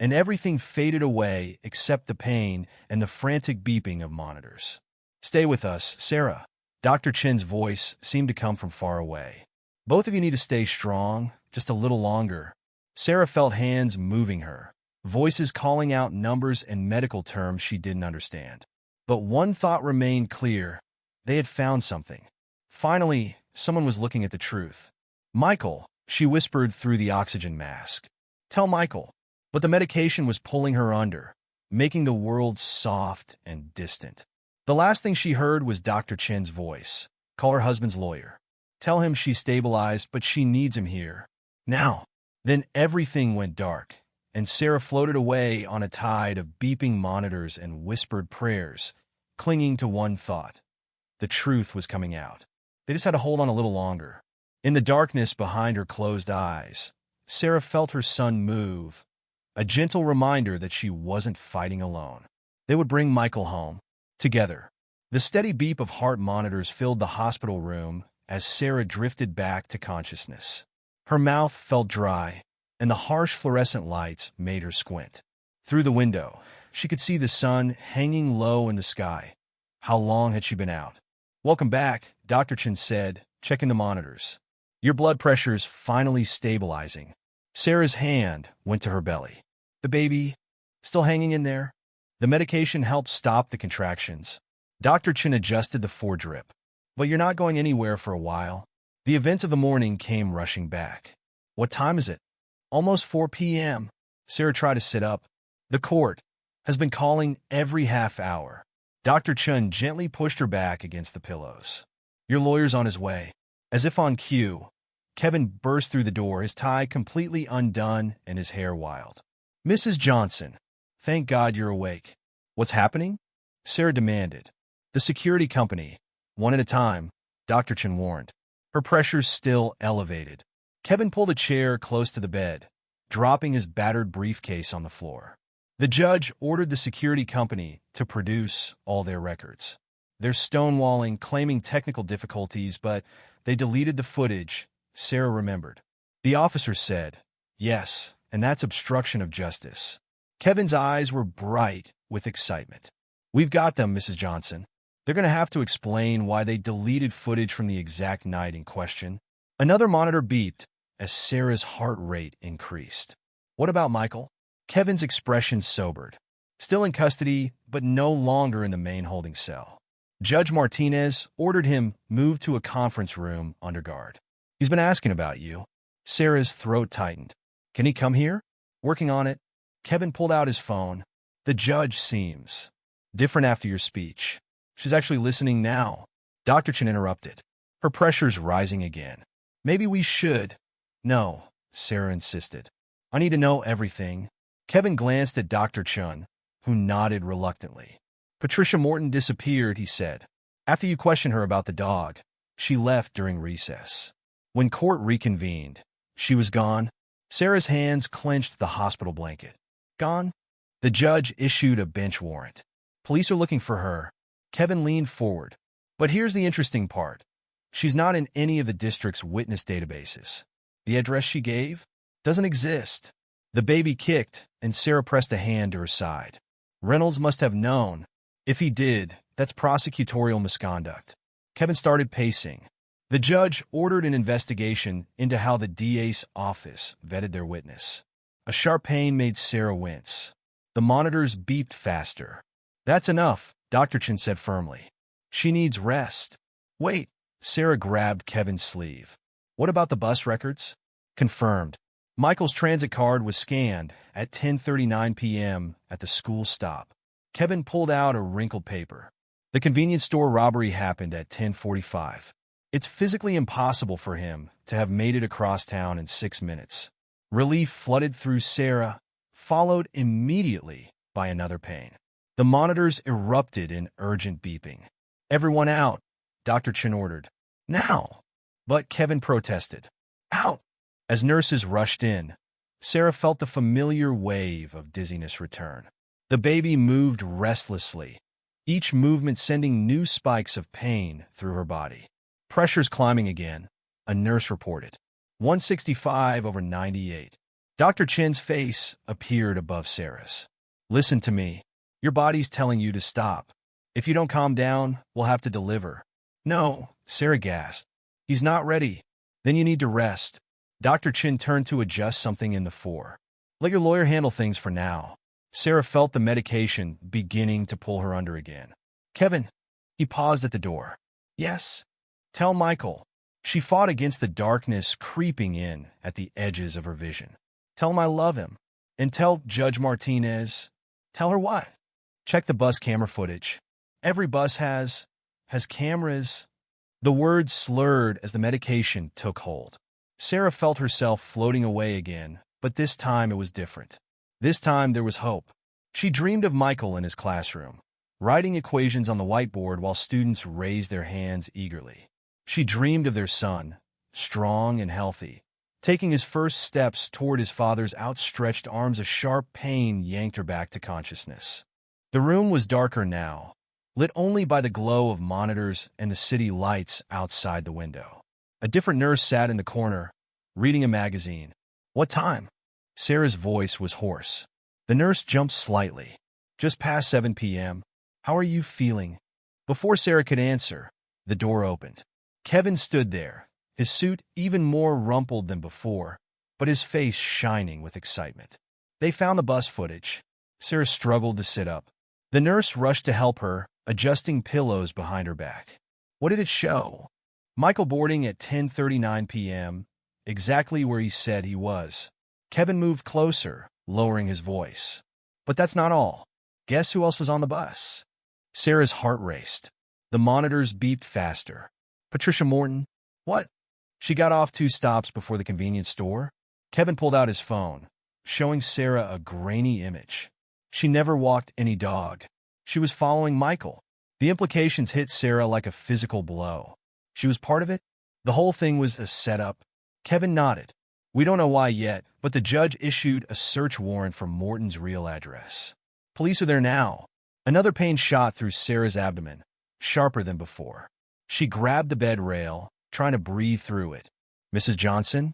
and everything faded away except the pain and the frantic beeping of monitors. Stay with us, Sarah. Dr. Chin's voice seemed to come from far away. Both of you need to stay strong, just a little longer. Sarah felt hands moving her, voices calling out numbers and medical terms she didn't understand. But one thought remained clear. They had found something. Finally, someone was looking at the truth. Michael, she whispered through the oxygen mask. Tell Michael. But the medication was pulling her under, making the world soft and distant. The last thing she heard was Dr. Chin's voice. Call her husband's lawyer. Tell him she's stabilized, but she needs him here. Now. Then everything went dark, and Sarah floated away on a tide of beeping monitors and whispered prayers, clinging to one thought. The truth was coming out. They just had to hold on a little longer. In the darkness behind her closed eyes, Sarah felt her son move, a gentle reminder that she wasn't fighting alone. They would bring Michael home, together. The steady beep of heart monitors filled the hospital room as Sarah drifted back to consciousness. Her mouth felt dry, and the harsh fluorescent lights made her squint. Through the window, she could see the sun hanging low in the sky. How long had she been out? "Welcome back," Dr. Chen said, checking the monitors. "Your blood pressure's finally stabilizing." Sarah's hand went to her belly. "The baby, still hanging in there?" The medication helped stop the contractions. Dr. Chen adjusted the foredrip. "But you're not going anywhere for a while." The events of the morning came rushing back. "What time is it?" "Almost 4 p.m. Sarah tried to sit up. "The court has been calling every half hour." Dr. Chen gently pushed her back against the pillows. "Your lawyer's on his way." As if on cue, Kevin burst through the door, his tie completely undone and his hair wild. "Mrs. Johnson, thank God you're awake." "What's happening?" Sarah demanded. "The security company, one at a time," Dr. Chen warned. Her pressure's still elevated. Kevin pulled a chair close to the bed, dropping his battered briefcase on the floor. The judge ordered the security company to produce all their records. They're stonewalling, claiming technical difficulties, but they deleted the footage, Sarah remembered. The officer said, "Yes, and that's obstruction of justice." Kevin's eyes were bright with excitement. "We've got them, Mrs. Johnson. They're going to have to explain why they deleted footage from the exact night in question." Another monitor beeped as Sarah's heart rate increased. "What about Michael?" Kevin's expression sobered. "Still in custody, but no longer in the main holding cell. Judge Martinez ordered him moved to a conference room under guard. He's been asking about you." Sarah's throat tightened. "Can he come here?" "Working on it." Kevin pulled out his phone. "The judge seems different after your speech." "She's actually listening now," Dr. Chen interrupted. Her pressure's rising again. "Maybe we should." "No," Sarah insisted. "I need to know everything." Kevin glanced at Dr. Chen, who nodded reluctantly. "Patricia Morton disappeared," he said. "After you questioned her about the dog, she left during recess. When court reconvened, she was gone." Sarah's hands clenched the hospital blanket. "Gone?" The judge issued a bench warrant. "Police are looking for her." Kevin leaned forward. "But here's the interesting part. She's not in any of the district's witness databases. The address she gave doesn't exist." The baby kicked, and Sarah pressed a hand to her side. "Reynolds must have known. If he did, that's prosecutorial misconduct." Kevin started pacing. The judge ordered an investigation into how the DA's office vetted their witness. A sharp pain made Sarah wince. The monitors beeped faster. "That's enough," Dr. Chen said firmly. "She needs rest." "Wait." Sarah grabbed Kevin's sleeve. "What about the bus records?" "Confirmed. Michael's transit card was scanned at 10:39 p.m. at the school stop." Kevin pulled out a wrinkled paper. "The convenience store robbery happened at 10:45. It's physically impossible for him to have made it across town in 6 minutes." Relief flooded through Sarah, followed immediately by another pain. The monitors erupted in urgent beeping. "Everyone out," Dr. Chen ordered. "Now!" But Kevin protested. "Out!" As nurses rushed in, Sarah felt the familiar wave of dizziness return. The baby moved restlessly, each movement sending new spikes of pain through her body. "Pressure's climbing again," a nurse reported. 165/98. Dr. Chen's face appeared above Sarah's. "Listen to me. Your body's telling you to stop. If you don't calm down, we'll have to deliver." "No," Sarah gasped. "He's not ready." "Then you need to rest." Dr. Chen turned to adjust something in the fore. "Let your lawyer handle things for now." Sarah felt the medication beginning to pull her under again. "Kevin." He paused at the door. "Yes." "Tell Michael." She fought against the darkness creeping in at the edges of her vision. "Tell him I love him. And tell Judge Martinez." "Tell her what?" "Check the bus camera footage. Every bus has cameras." The words slurred as the medication took hold. Sarah felt herself floating away again, but this time it was different. This time there was hope. She dreamed of Michael in his classroom, writing equations on the whiteboard while students raised their hands eagerly. She dreamed of their son, strong and healthy, taking his first steps toward his father's outstretched arms. A sharp pain yanked her back to consciousness. The room was darker now, lit only by the glow of monitors and the city lights outside the window. A different nurse sat in the corner, reading a magazine. "What time?" Sarah's voice was hoarse. The nurse jumped slightly. "Just past 7 p.m. How are you feeling?" Before Sarah could answer, the door opened. Kevin stood there, his suit even more rumpled than before, but his face shining with excitement. They found the bus footage. Sarah struggled to sit up. The nurse rushed to help her, adjusting pillows behind her back. What did it show? Michael boarding at 10:39 p.m., exactly where he said he was. Kevin moved closer, lowering his voice. But that's not all. Guess who else was on the bus? Sarah's heart raced. The monitors beeped faster. Patricia Morton? What? She got off 2 stops before the convenience store. Kevin pulled out his phone, showing Sarah a grainy image. She never walked any dog. She was following Michael. The implications hit Sarah like a physical blow. She was part of it? The whole thing was a setup? Kevin nodded. We don't know why yet, but the judge issued a search warrant for Morton's real address. Police are there now. Another pain shot through Sarah's abdomen, sharper than before. She grabbed the bed rail, trying to breathe through it. "Mrs. Johnson?"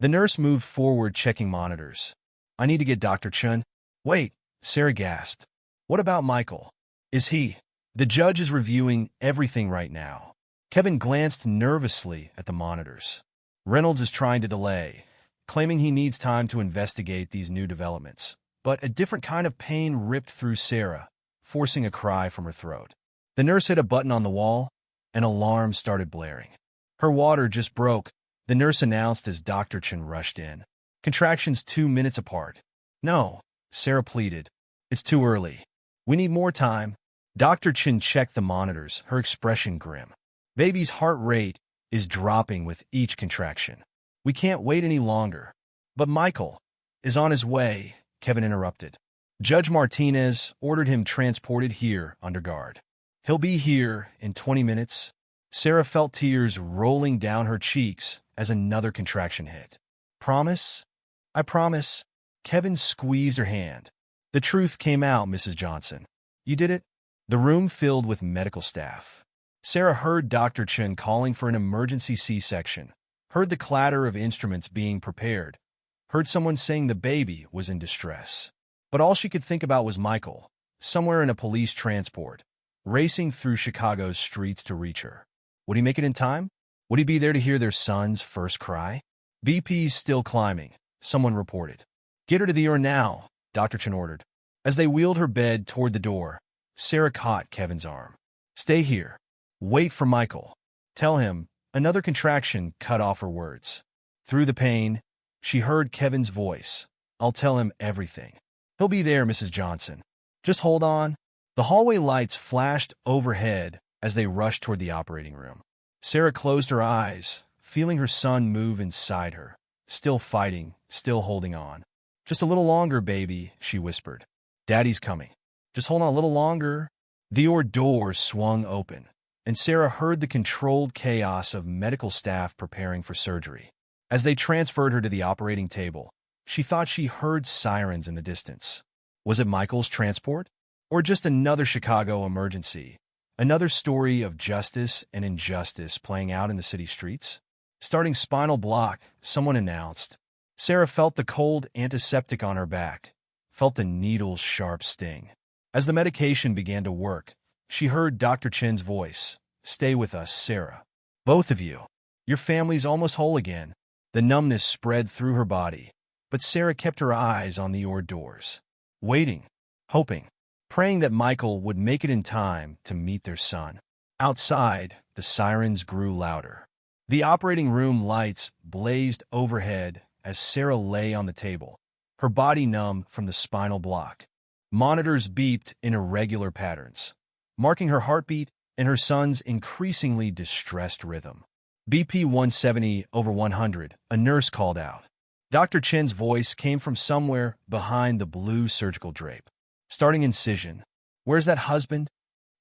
The nurse moved forward, checking monitors. "I need to get Dr. Chun." "Wait," Sarah gasped. "What about Michael? Is he?" "The judge is reviewing everything right now." Kevin glanced nervously at the monitors. "Reynolds is trying to delay, claiming he needs time to investigate these new developments." But a different kind of pain ripped through Sarah, forcing a cry from her throat. The nurse hit a button on the wall. An alarm started blaring. "Her water just broke," the nurse announced as Dr. Chen rushed in. "Contractions 2 minutes apart." "No," Sarah pleaded. "It's too early. We need more time." Dr. Chen checked the monitors, her expression grim. "Baby's heart rate is dropping with each contraction. We can't wait any longer." "But Michael is on his way," Kevin interrupted. "Judge Martinez ordered him transported here under guard. He'll be here in 20 minutes. Sarah felt tears rolling down her cheeks as another contraction hit. "Promise?" "I promise." Kevin squeezed her hand. "The truth came out, Mrs. Johnson. You did it." The room filled with medical staff. Sarah heard Dr. Chen calling for an emergency C-section, heard the clatter of instruments being prepared, heard someone saying the baby was in distress. But all she could think about was Michael, somewhere in a police transport, racing through Chicago's streets to reach her. Would he make it in time? Would he be there to hear their son's first cry? "BP's still climbing," someone reported. "Get her to the ER now," Dr. Chen ordered. As they wheeled her bed toward the door, Sarah caught Kevin's arm. "Stay here. Wait for Michael. Tell him." Another contraction cut off her words. Through the pain, she heard Kevin's voice. "I'll tell him everything. He'll be there, Mrs. Johnson. Just hold on." The hallway lights flashed overhead as they rushed toward the operating room. Sarah closed her eyes, feeling her son move inside her, still fighting, still holding on. "Just a little longer, baby," she whispered. "Daddy's coming. Just hold on a little longer." The ER door swung open, and Sarah heard the controlled chaos of medical staff preparing for surgery. As they transferred her to the operating table, she thought she heard sirens in the distance. Was it Michael's transport? Or just another Chicago emergency? Another story of justice and injustice playing out in the city streets? "Starting spinal block," someone announced. Sarah felt the cold antiseptic on her back, felt the needle's sharp sting. As the medication began to work, she heard Dr. Chen's voice. "Stay with us, Sarah. Both of you. Your family's almost whole again." The numbness spread through her body, but Sarah kept her eyes on the ER doors, waiting, hoping, praying that Michael would make it in time to meet their son. Outside, the sirens grew louder. The operating room lights blazed overhead as Sarah lay on the table, her body numb from the spinal block. Monitors beeped in irregular patterns, marking her heartbeat and her son's increasingly distressed rhythm. BP 170/100, a nurse called out. Dr. Chen's voice came from somewhere behind the blue surgical drape. Starting incision. Where's that husband?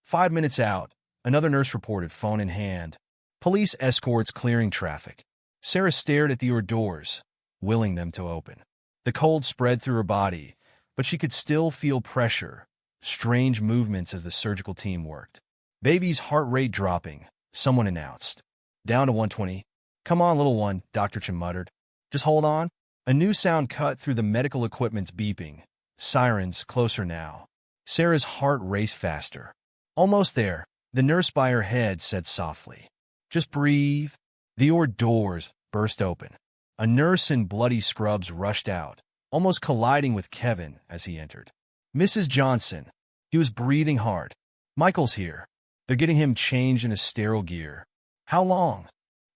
5 minutes out, another nurse reported, phone in hand. Police escorts clearing traffic. Sarah stared at the doors, willing them to open. The cold spread through her body, but she could still feel pressure, strange movements as the surgical team worked. Baby's heart rate dropping, someone announced. Down to 120. Come on, little one, Dr. Chen muttered. Just hold on. A new sound cut through the medical equipment's beeping. Sirens, closer now. Sarah's heart raced faster. Almost there, the nurse by her head said softly. Just breathe. The doors burst open. A nurse in bloody scrubs rushed out, almost colliding with Kevin as he entered. Mrs. Johnson. He was breathing hard. Michael's here. They're getting him changed in a sterile gear. How long?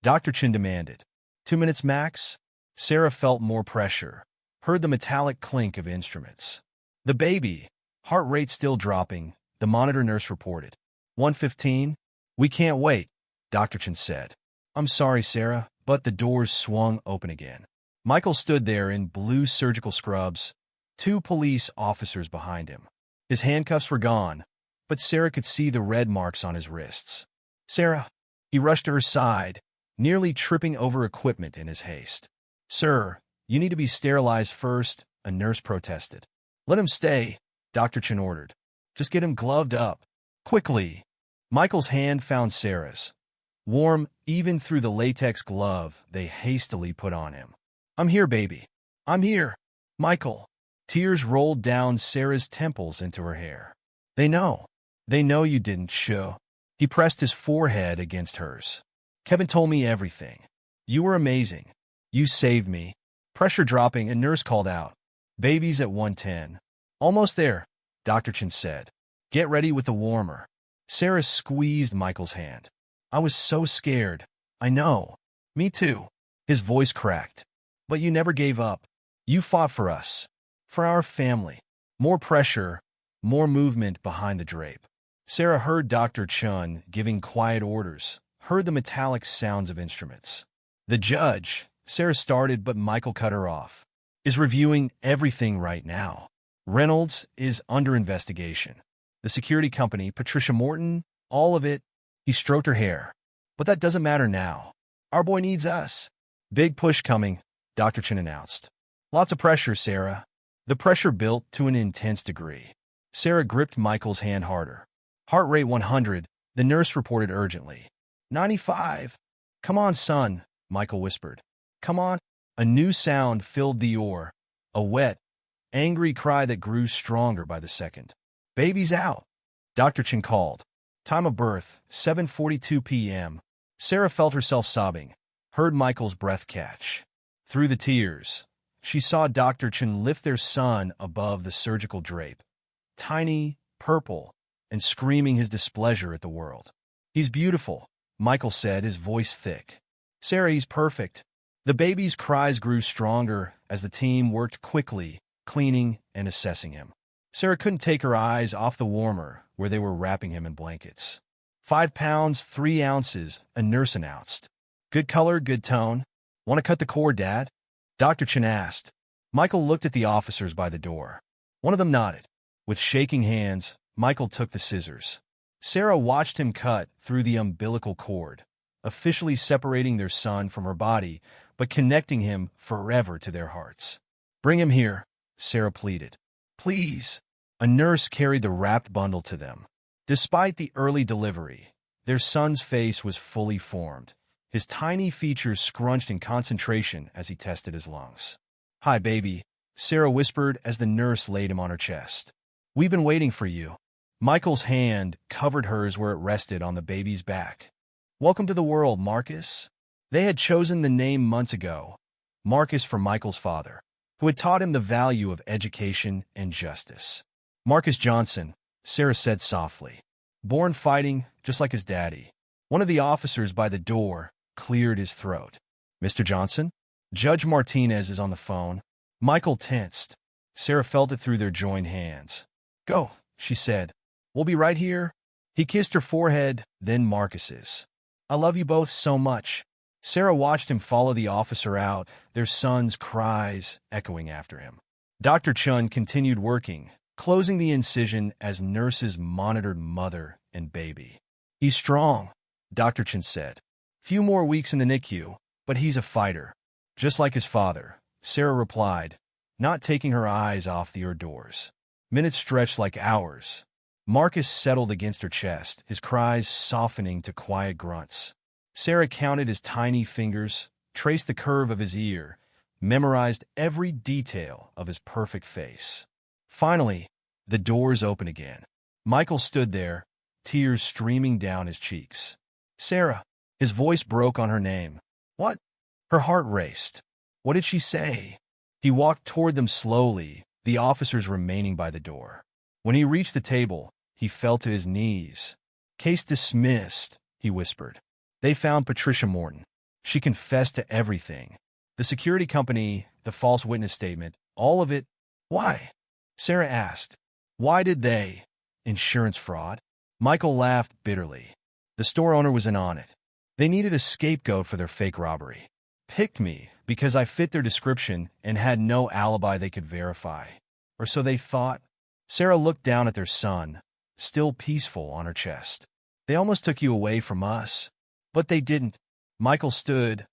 Dr. Chen demanded. 2 minutes max? Sarah felt more pressure, heard the metallic clink of instruments. The baby, heart rate still dropping, the monitor nurse reported. 115? We can't wait, Dr. Chen said. I'm sorry, Sarah, but the doors swung open again. Michael stood there in blue surgical scrubs, 2 police officers behind him. His handcuffs were gone, but Sarah could see the red marks on his wrists. Sarah, he rushed to her side, nearly tripping over equipment in his haste. Sir, you need to be sterilized first, a nurse protested. Let him stay, Dr. Chen ordered. Just get him gloved up. Quickly. Michael's hand found Sarah's. Warm, even through the latex glove they hastily put on him. I'm here, baby. I'm here. Michael. Tears rolled down Sarah's temples into her hair. They know. They know you didn't show. He pressed his forehead against hers. Kevin told me everything. You were amazing. You saved me. Pressure dropping, a nurse called out. Baby's at 110. Almost there, Dr. Chen said. Get ready with the warmer. Sarah squeezed Michael's hand. I was so scared. I know. Me too. His voice cracked. But you never gave up. You fought for us. For our family. More pressure, more movement behind the drape. Sarah heard Dr. Chen giving quiet orders, heard the metallic sounds of instruments. The judge, Sarah started, but Michael cut her off, is reviewing everything right now. Reynolds is under investigation. The security company, Patricia Morton, all of it. He stroked her hair. But that doesn't matter now. Our boy needs us. Big push coming, Dr. Chen announced. Lots of pressure, Sarah. The pressure built to an intense degree. Sarah gripped Michael's hand harder. Heart rate 100, the nurse reported urgently. 95. Come on, son, Michael whispered. Come on. A new sound filled the a wet, angry cry that grew stronger by the second. Baby's out, Dr. Chen called. Time of birth, 7:42 p.m. Sarah felt herself sobbing, heard Michael's breath catch. Through the tears, she saw Dr. Chen lift their son above the surgical drape, tiny, purple, and screaming his displeasure at the world. He's beautiful, Michael said, his voice thick. Sarah, he's perfect. The baby's cries grew stronger as the team worked quickly, cleaning and assessing him. Sarah couldn't take her eyes off the warmer, where they were wrapping him in blankets. 5 pounds, 3 ounces, a nurse announced. Good color, good tone. Want to cut the cord, Dad? Dr. Chen asked. Michael looked at the officers by the door. One of them nodded. With shaking hands, Michael took the scissors. Sarah watched him cut through the umbilical cord, officially separating their son from her body, but connecting him forever to their hearts. Bring him here, Sarah pleaded. Please. A nurse carried the wrapped bundle to them. Despite the early delivery, their son's face was fully formed, his tiny features scrunched in concentration as he tested his lungs. Hi, baby, Sarah whispered as the nurse laid him on her chest. We've been waiting for you. Michael's hand covered hers where it rested on the baby's back. Welcome to the world, Marcus. They had chosen the name months ago, Marcus for Michael's father, who had taught him the value of education and justice. Marcus Johnson, Sarah said softly. Born fighting, just like his daddy. One of the officers by the door cleared his throat. Mr. Johnson? Judge Martinez is on the phone. Michael tensed. Sarah felt it through their joined hands. Go, she said. We'll be right here. He kissed her forehead, then Marcus's. I love you both so much. Sarah watched him follow the officer out, their son's cries echoing after him. Dr. Chun continued working, closing the incision as nurses monitored mother and baby. "He's strong," Dr. Chun said. "Few more weeks in the NICU, but he's a fighter." "Just like his father," Sarah replied, not taking her eyes off the hors d'oeuvres. Minutes stretched like hours. Marcus settled against her chest, his cries softening to quiet grunts. Sarah counted his tiny fingers, traced the curve of his ear, memorized every detail of his perfect face. Finally, the doors opened again. Michael stood there, tears streaming down his cheeks. "Sarah," his voice broke on her name. "What?" Her heart raced. What did she say? He walked toward them slowly, the officers remaining by the door. When he reached the table, he fell to his knees. "Case dismissed," he whispered. "They found Patricia Morton. She confessed to everything. The security company, the false witness statement, all of it." "Why?" Sarah asked. "Why did they? Insurance fraud." Michael laughed bitterly. "The store owner was in on it. They needed a scapegoat for their fake robbery. Picked me because I fit their description and had no alibi they could verify. Or so they thought." Sarah looked down at their son, still peaceful on her chest. "They almost took you away from us. But they didn't." Michael stood,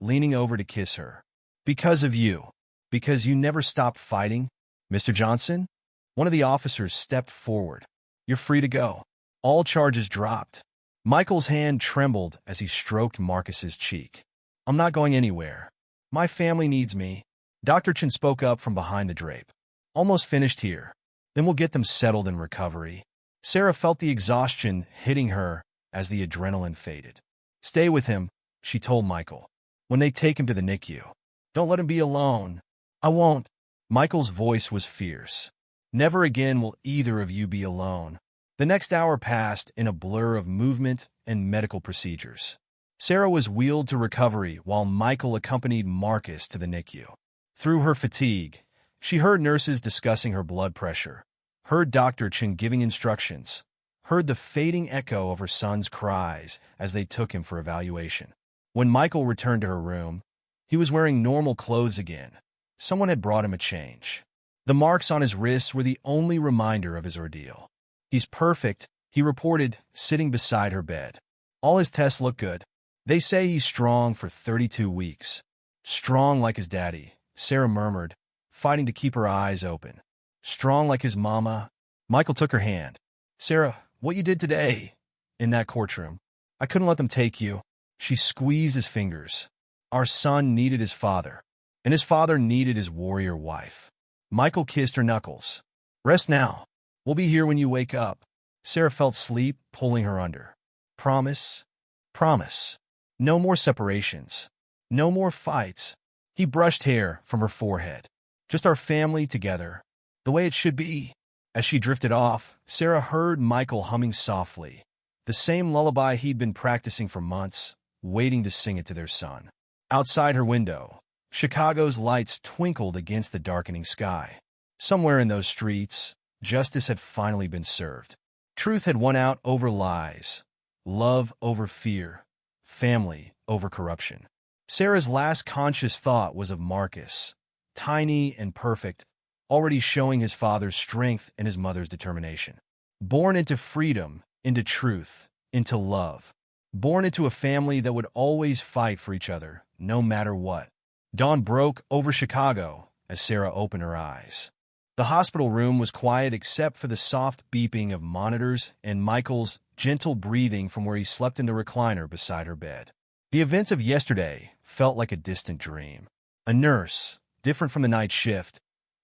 leaning over to kiss her. "Because of you. Because you never stopped fighting." "Mr. Johnson?" One of the officers stepped forward. "You're free to go." All charges dropped. Michael's hand trembled as he stroked Marcus's cheek. "I'm not going anywhere. My family needs me." Dr. Chen spoke up from behind the drape. "Almost finished here. Then we'll get them settled in recovery." Sarah felt the exhaustion hitting her as the adrenaline faded. "Stay with him," she told Michael. "When they take him to the NICU. Don't let him be alone." "I won't." Michael's voice was fierce. "Never again will either of you be alone." The next hour passed in a blur of movement and medical procedures. Sarah was wheeled to recovery while Michael accompanied Marcus to the NICU. Through her fatigue, she heard nurses discussing her blood pressure, heard Dr. Chen giving instructions, heard the fading echo of her son's cries as they took him for evaluation. When Michael returned to her room, he was wearing normal clothes again. Someone had brought him a change. The marks on his wrists were the only reminder of his ordeal. "He's perfect," he reported, sitting beside her bed. "All his tests look good. They say he's strong for 32 weeks. "Strong like his daddy," Sarah murmured, fighting to keep her eyes open. "Strong like his mama." Michael took her hand. "Sarah, what you did today in that courtroom, I couldn't let them take you." She squeezed his fingers. "Our son needed his father, and his father needed his warrior wife." Michael kissed her knuckles. "Rest now. We'll be here when you wake up." Sarah felt sleep pulling her under. "Promise? Promise. No more separations. No more fights." He brushed hair from her forehead. "Just our family together, the way it should be." As she drifted off, Sarah heard Michael humming softly, the same lullaby he'd been practicing for months, waiting to sing it to their son. Outside her window, Chicago's lights twinkled against the darkening sky. Somewhere in those streets, justice had finally been served. Truth had won out over lies, love over fear, family over corruption. Sarah's last conscious thought was of Marcus, tiny and perfect, already showing his father's strength and his mother's determination. Born into freedom, into truth, into love. Born into a family that would always fight for each other, no matter what. Dawn broke over Chicago as Sarah opened her eyes. The hospital room was quiet except for the soft beeping of monitors and Michael's gentle breathing from where he slept in the recliner beside her bed. The events of yesterday felt like a distant dream. A nurse, different from the night shift,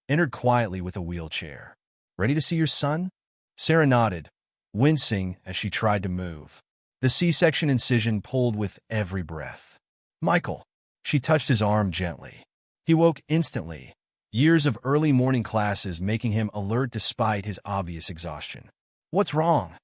entered quietly with a wheelchair. "Ready to see your son?" Sarah nodded, wincing as she tried to move. The C-section incision pulled with every breath. "Michael." She touched his arm gently. He woke instantly, years of early morning classes making him alert despite his obvious exhaustion. "What's wrong?"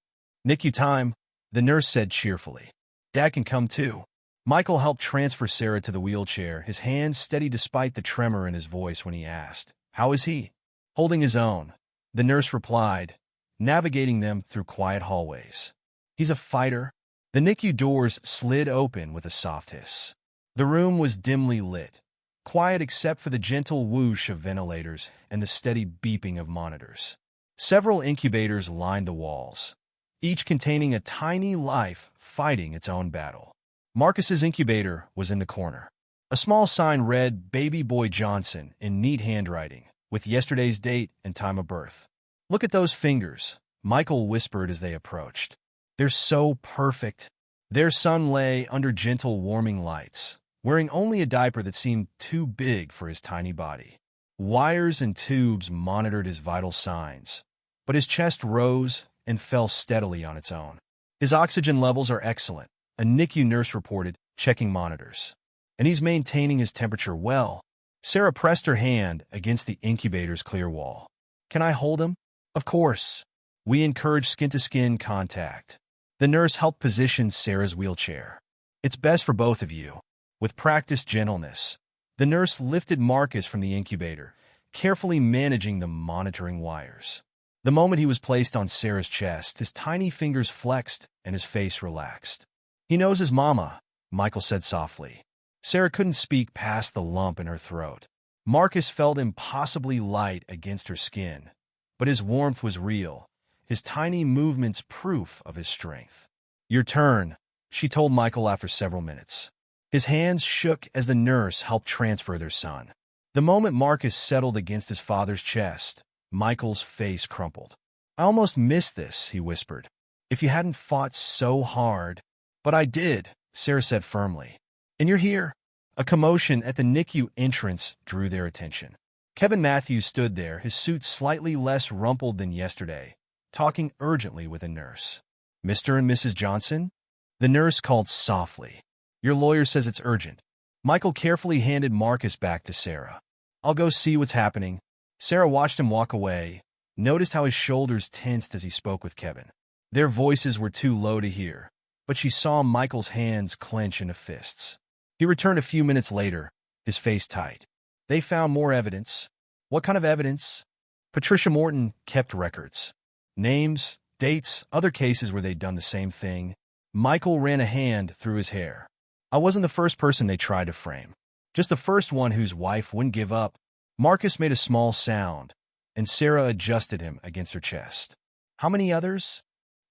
"NICU time," the nurse said cheerfully. "Dad can come too." Michael helped transfer Sarah to the wheelchair, his hands steady despite the tremor in his voice when he asked, "How is he?" "Holding his own," the nurse replied, navigating them through quiet hallways. "He's a fighter." The NICU doors slid open with a soft hiss. The room was dimly lit, quiet except for the gentle whoosh of ventilators and the steady beeping of monitors. Several incubators lined the walls, each containing a tiny life fighting its own battle. Marcus's incubator was in the corner. A small sign read Baby Boy Johnson in neat handwriting, with yesterday's date and time of birth. "Look at those fingers," Michael whispered as they approached. "They're so perfect." Their son lay under gentle warming lights, wearing only a diaper that seemed too big for his tiny body. Wires and tubes monitored his vital signs, but his chest rose and fell steadily on its own. "His oxygen levels are excellent," a NICU nurse reported, checking monitors. "And he's maintaining his temperature well." Sarah pressed her hand against the incubator's clear wall. "Can I hold him?" "Of course." We encourage skin-to-skin contact. The nurse helped position Sarah's wheelchair. "It's best for both of you." With practiced gentleness, the nurse lifted Marcus from the incubator, carefully managing the monitoring wires. The moment he was placed on Sarah's chest, his tiny fingers flexed and his face relaxed. "He knows his mama," Michael said softly. Sarah couldn't speak past the lump in her throat. Marcus felt impossibly light against her skin, but his warmth was real, his tiny movements proof of his strength. "Your turn," she told Michael after several minutes. His hands shook as the nurse helped transfer their son. The moment Marcus settled against his father's chest, Michael's face crumpled. "I almost missed this," he whispered. "If you hadn't fought so hard." "But I did," Sarah said firmly. "And you're here." A commotion at the NICU entrance drew their attention. Kevin Matthews stood there, his suit slightly less rumpled than yesterday, talking urgently with a nurse. "Mr. and Mrs. Johnson?" The nurse called softly. "Your lawyer says it's urgent." Michael carefully handed Marcus back to Sarah. "I'll go see what's happening." Sarah watched him walk away, noticed how his shoulders tensed as he spoke with Kevin. Their voices were too low to hear, but she saw Michael's hands clench into fists. He returned a few minutes later, his face tight. "They found more evidence." "What kind of evidence?" "Patricia Morton kept records. Names, dates, other cases where they'd done the same thing." Michael ran a hand through his hair. "I wasn't the first person they tried to frame. Just the first one whose wife wouldn't give up." Marcus made a small sound, and Sarah adjusted him against her chest. "How many others?"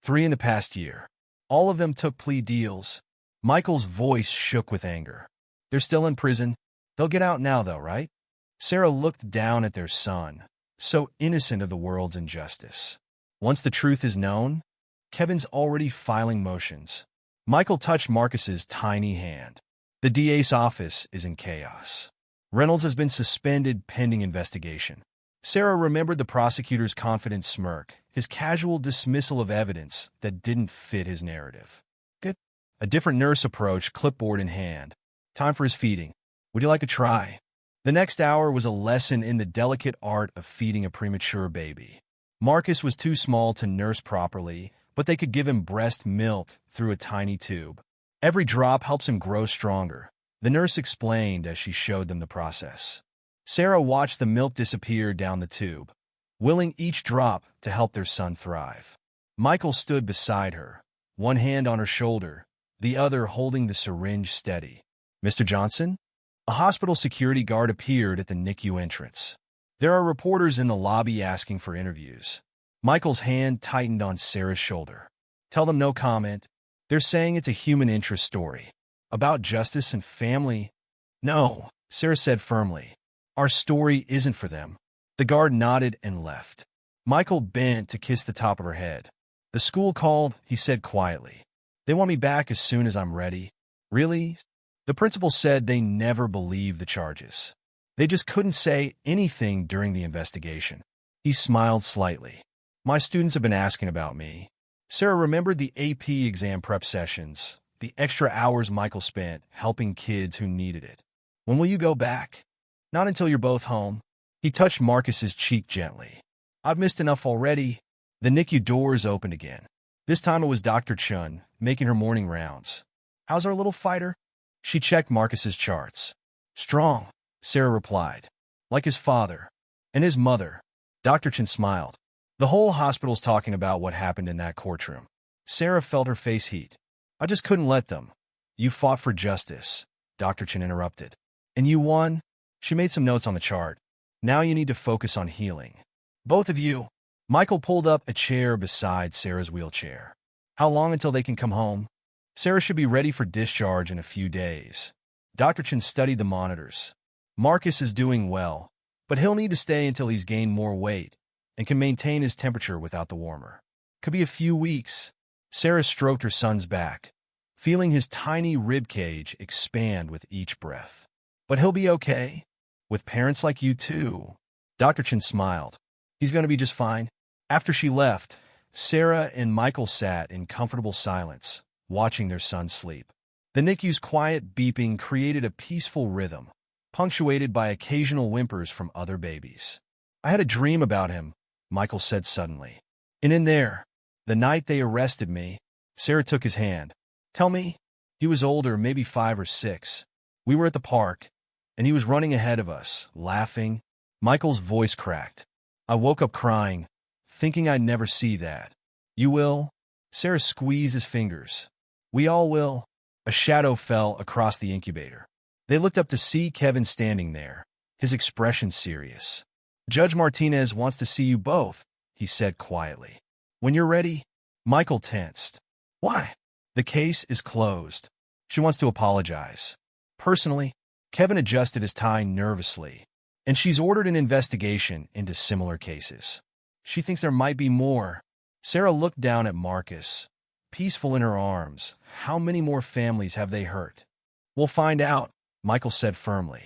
"3 in the past year. All of them took plea deals." Michael's voice shook with anger. "They're still in prison. They'll get out now, though, right?" Sarah looked down at their son, so innocent of the world's injustice. "Once the truth is known." Kevin's already filing motions. Michael touched Marcus's tiny hand. "The DA's office is in chaos. Reynolds has been suspended pending investigation." Sarah remembered the prosecutor's confident smirk, his casual dismissal of evidence that didn't fit his narrative. "Good." A different nurse approached, clipboard in hand. "Time for his feeding. Would you like a try?" The next hour was a lesson in the delicate art of feeding a premature baby. Marcus was too small to nurse properly, but they could give him breast milk through a tiny tube. "Every drop helps him grow stronger," the nurse explained as she showed them the process. Sarah watched the milk disappear down the tube, willing each drop to help their son thrive. Michael stood beside her, one hand on her shoulder, the other holding the syringe steady. "Mr. Johnson?" A hospital security guard appeared at the NICU entrance. "There are reporters in the lobby asking for interviews." Michael's hand tightened on Sarah's shoulder. "Tell them no comment. They're saying it's a human interest story. About justice and family." "No," Sarah said firmly. "Our story isn't for them." The guard nodded and left. Michael bent to kiss the top of her head. "The school called," he said quietly. "They want me back as soon as I'm ready." "Really?" The principal said they never believed the charges. They just couldn't say anything during the investigation. He smiled slightly. "My students have been asking about me." Sarah remembered the AP exam prep sessions, the extra hours Michael spent helping kids who needed it. "When will you go back?" "Not until you're both home." He touched Marcus's cheek gently. "I've missed enough already." The NICU doors opened again. This time it was Dr. Chun, making her morning rounds. "How's our little fighter?" She checked Marcus's charts. "Strong," Sarah replied. "Like his father." "And his mother." Dr. Chun smiled. "The whole hospital's talking about what happened in that courtroom." Sarah felt her face heat. "I just couldn't let them." "You fought for justice." Dr. Chen interrupted. And you won? She made some notes on the chart. Now you need to focus on healing. Both of you. Michael pulled up a chair beside Sarah's wheelchair. How long until they can come home? Sarah should be ready for discharge in a few days. Dr. Chen studied the monitors. Marcus is doing well, but he'll need to stay until he's gained more weight and can maintain his temperature without the warmer. Could be a few weeks. Sarah stroked her son's back, feeling his tiny rib cage expand with each breath. But he'll be okay. With parents like you too. Dr. Chen smiled. He's going to be just fine. After she left, Sarah and Michael sat in comfortable silence, watching their son sleep. The NICU's quiet beeping created a peaceful rhythm, punctuated by occasional whimpers from other babies. I had a dream about him, Michael said suddenly. And in there, the night they arrested me, Sarah took his hand. Tell me, he was older, maybe 5 or 6. We were at the park, and he was running ahead of us, laughing. Michael's voice cracked. I woke up crying, thinking I'd never see that. You will? Sarah squeezed his fingers. We all will. A shadow fell across the incubator. They looked up to see Kevin standing there, his expression serious. Judge Martinez wants to see you both, he said quietly. When you're ready. Michael tensed. Why? The case is closed. She wants to apologize. Personally, Kevin adjusted his tie nervously, and she's ordered an investigation into similar cases. She thinks there might be more. Sarah looked down at Marcus, peaceful in her arms. How many more families have they hurt? We'll find out, Michael said firmly.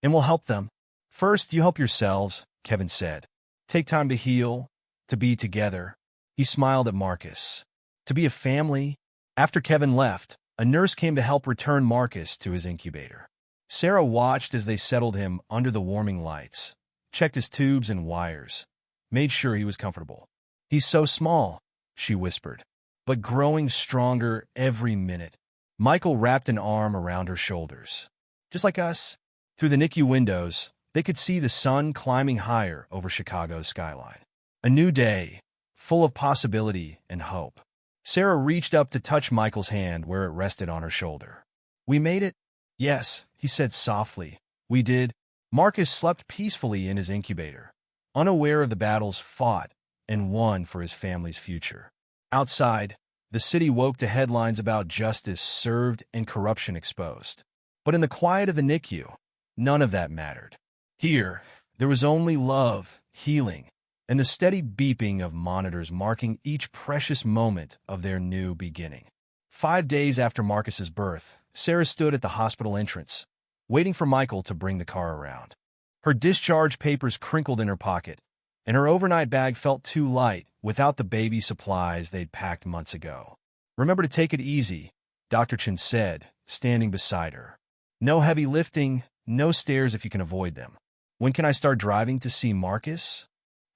And we'll help them. First, you help yourselves, Kevin said. Take time to heal, to be together. He smiled at Marcus. To be a family. After Kevin left, a nurse came to help return Marcus to his incubator. Sarah watched as they settled him under the warming lights, checked his tubes and wires, made sure he was comfortable. He's so small, she whispered, but growing stronger every minute. Michael wrapped an arm around her shoulders. Just like us. Through the NICU windows, they could see the sun climbing higher over Chicago's skyline. A new day, full of possibility and hope. Sarah reached up to touch Michael's hand where it rested on her shoulder. We made it? Yes, he said softly. We did. Marcus slept peacefully in his incubator, unaware of the battles fought and won for his family's future. Outside, the city woke to headlines about justice served and corruption exposed. But in the quiet of the NICU, none of that mattered. Here, there was only love, healing, and the steady beeping of monitors marking each precious moment of their new beginning. 5 days after Marcus's birth, Sarah stood at the hospital entrance, waiting for Michael to bring the car around. Her discharge papers crinkled in her pocket, and her overnight bag felt too light without the baby supplies they'd packed months ago. Remember to take it easy, Dr. Chen said, standing beside her. No heavy lifting, no stairs if you can avoid them. When can I start driving to see Marcus?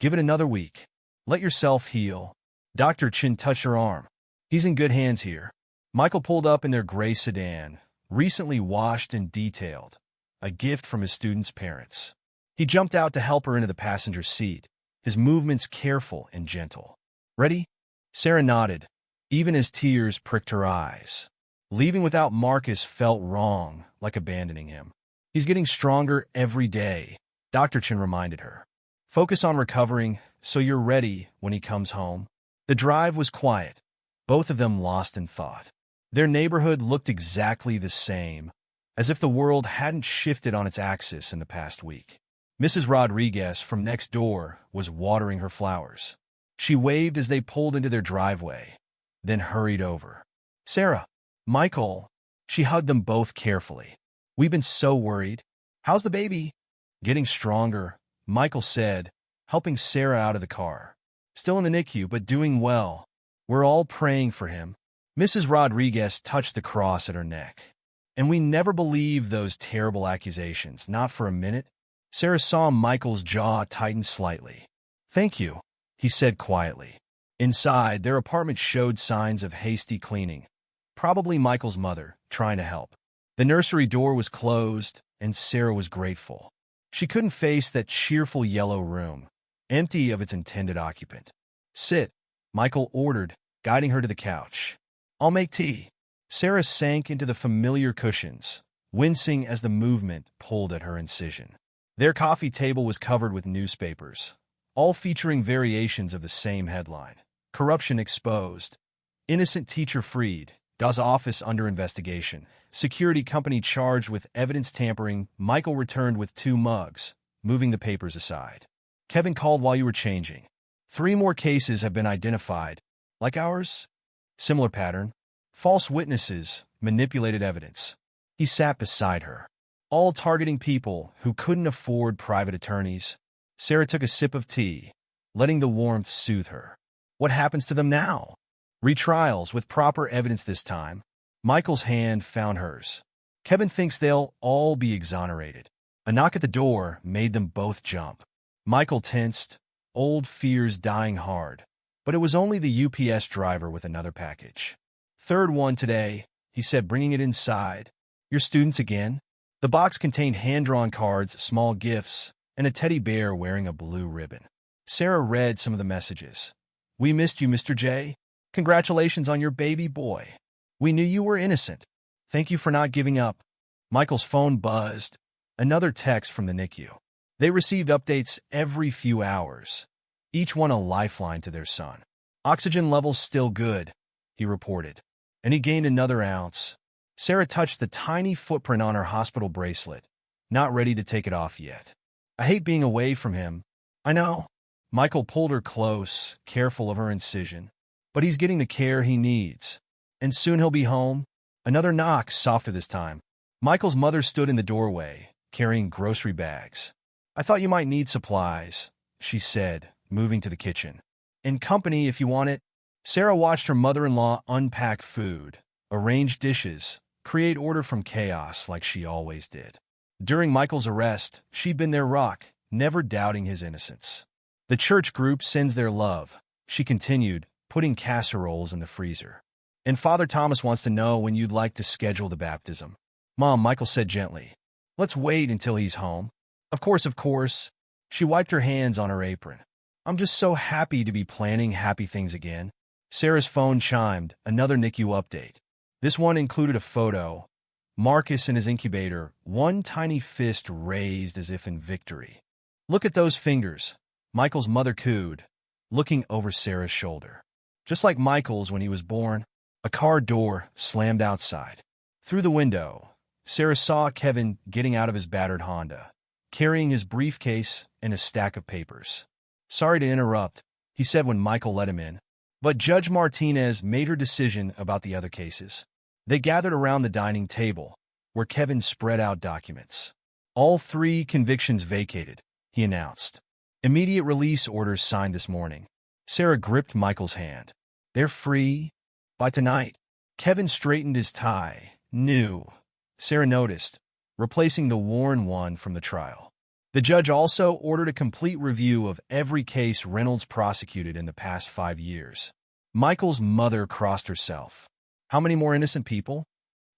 Give it another week. Let yourself heal. Dr. Chen touched her arm. He's in good hands here. Michael pulled up in their gray sedan, recently washed and detailed, a gift from his student's parents. He jumped out to help her into the passenger seat, his movements careful and gentle. Ready? Sarah nodded, even as tears pricked her eyes. Leaving without Marcus felt wrong, like abandoning him. He's getting stronger every day, Dr. Chen reminded her. Focus on recovering so you're ready when he comes home. The drive was quiet, both of them lost in thought. Their neighborhood looked exactly the same, as if the world hadn't shifted on its axis in the past week. Mrs. Rodriguez from next door was watering her flowers. She waved as they pulled into their driveway, then hurried over. Sarah, Michael, she hugged them both carefully. We've been so worried. How's the baby? Getting stronger, Michael said, helping Sarah out of the car. Still in the NICU, but doing well. We're all praying for him. Mrs. Rodriguez touched the cross at her neck. And we never believed those terrible accusations, not for a minute. Sarah saw Michael's jaw tighten slightly. Thank you, he said quietly. Inside, their apartment showed signs of hasty cleaning. Probably Michael's mother, trying to help. The nursery door was closed, and Sarah was grateful. She couldn't face that cheerful yellow room, empty of its intended occupant. Sit, Michael ordered, guiding her to the couch. I'll make tea. Sarah sank into the familiar cushions, wincing as the movement pulled at her incision. Their coffee table was covered with newspapers, all featuring variations of the same headline. Corruption exposed. Innocent teacher freed. Das office under investigation. Security company charged with evidence tampering. Michael returned with 2 mugs, moving the papers aside. Kevin called while you were changing. 3 more cases have been identified. Like ours? Similar pattern. False witnesses, manipulated evidence. He sat beside her. All targeting people who couldn't afford private attorneys. Sarah took a sip of tea, letting the warmth soothe her. What happens to them now? Retrials with proper evidence this time. Michael's hand found hers. Kevin thinks they'll all be exonerated. A knock at the door made them both jump. Michael tensed, old fears dying hard. But it was only the UPS driver with another package. "Third one today," he said, bringing it inside. "Your students again?" The box contained hand-drawn cards, small gifts, and a teddy bear wearing a blue ribbon. Sarah read some of the messages. "We missed you, Mr. J. Congratulations on your baby boy. We knew you were innocent. Thank you for not giving up." Michael's phone buzzed. Another text from the NICU. They received updates every few hours, each one a lifeline to their son. "Oxygen levels still good," he reported. And he gained another ounce. Sarah touched the tiny footprint on her hospital bracelet, not ready to take it off yet. "I hate being away from him." "I know." Michael pulled her close, careful of her incision. "But he's getting the care he needs. And soon he'll be home." Another knock, softer this time. Michael's mother stood in the doorway, carrying grocery bags. "I thought you might need supplies," she said, moving to the kitchen. "And company if you want it." Sarah watched her mother-in-law unpack food, arrange dishes, create order from chaos like she always did. During Michael's arrest, she'd been their rock, never doubting his innocence. "The church group sends their love," she continued, putting casseroles in the freezer. "And Father Thomas wants to know when you'd like to schedule the baptism." "Mom," Michael said gently, "let's wait until he's home." Of course, of course." She wiped her hands on her apron. "I'm just so happy to be planning happy things again." Sarah's phone chimed, another NICU update. This one included a photo. Marcus in his incubator, one tiny fist raised as if in victory. "Look at those fingers," Michael's mother cooed, looking over Sarah's shoulder. Just like Michael's when he was born. A car door slammed outside. Through the window, Sarah saw Kevin getting out of his battered Honda, carrying his briefcase and a stack of papers. "Sorry to interrupt," he said when Michael let him in. But Judge Martinez made her decision about the other cases. They gathered around the dining table, where Kevin spread out documents. "All 3 convictions vacated," he announced. "Immediate release orders signed this morning." Sarah gripped Michael's hand. "They're free by tonight." Kevin straightened his tie. New, Sarah noticed, replacing the worn one from the trial. The judge also ordered a complete review of every case Reynolds prosecuted in the past 5 years. Michael's mother crossed herself. "How many more innocent people?"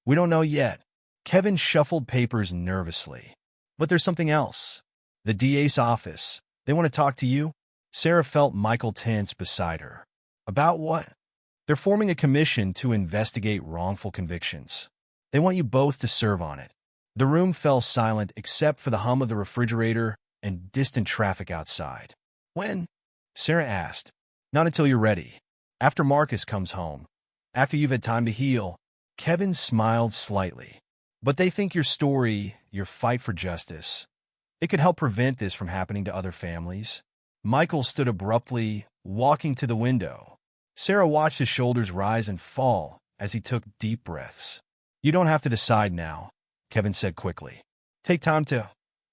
"We don't know yet." Kevin shuffled papers nervously. "But there's something else. The DA's office. They want to talk to you." Sarah felt Michael tense beside her. "About what?" "They're forming a commission to investigate wrongful convictions. They want you both to serve on it." The room fell silent except for the hum of the refrigerator and distant traffic outside. "When?" Sarah asked. "Not until you're ready. After Marcus comes home. After you've had time to heal." Kevin smiled slightly. "But they think your story, your fight for justice, it could help prevent this from happening to other families." Michael stood abruptly, walking to the window. Sarah watched his shoulders rise and fall as he took deep breaths. "You don't have to decide now," Kevin said quickly. "Take time to—"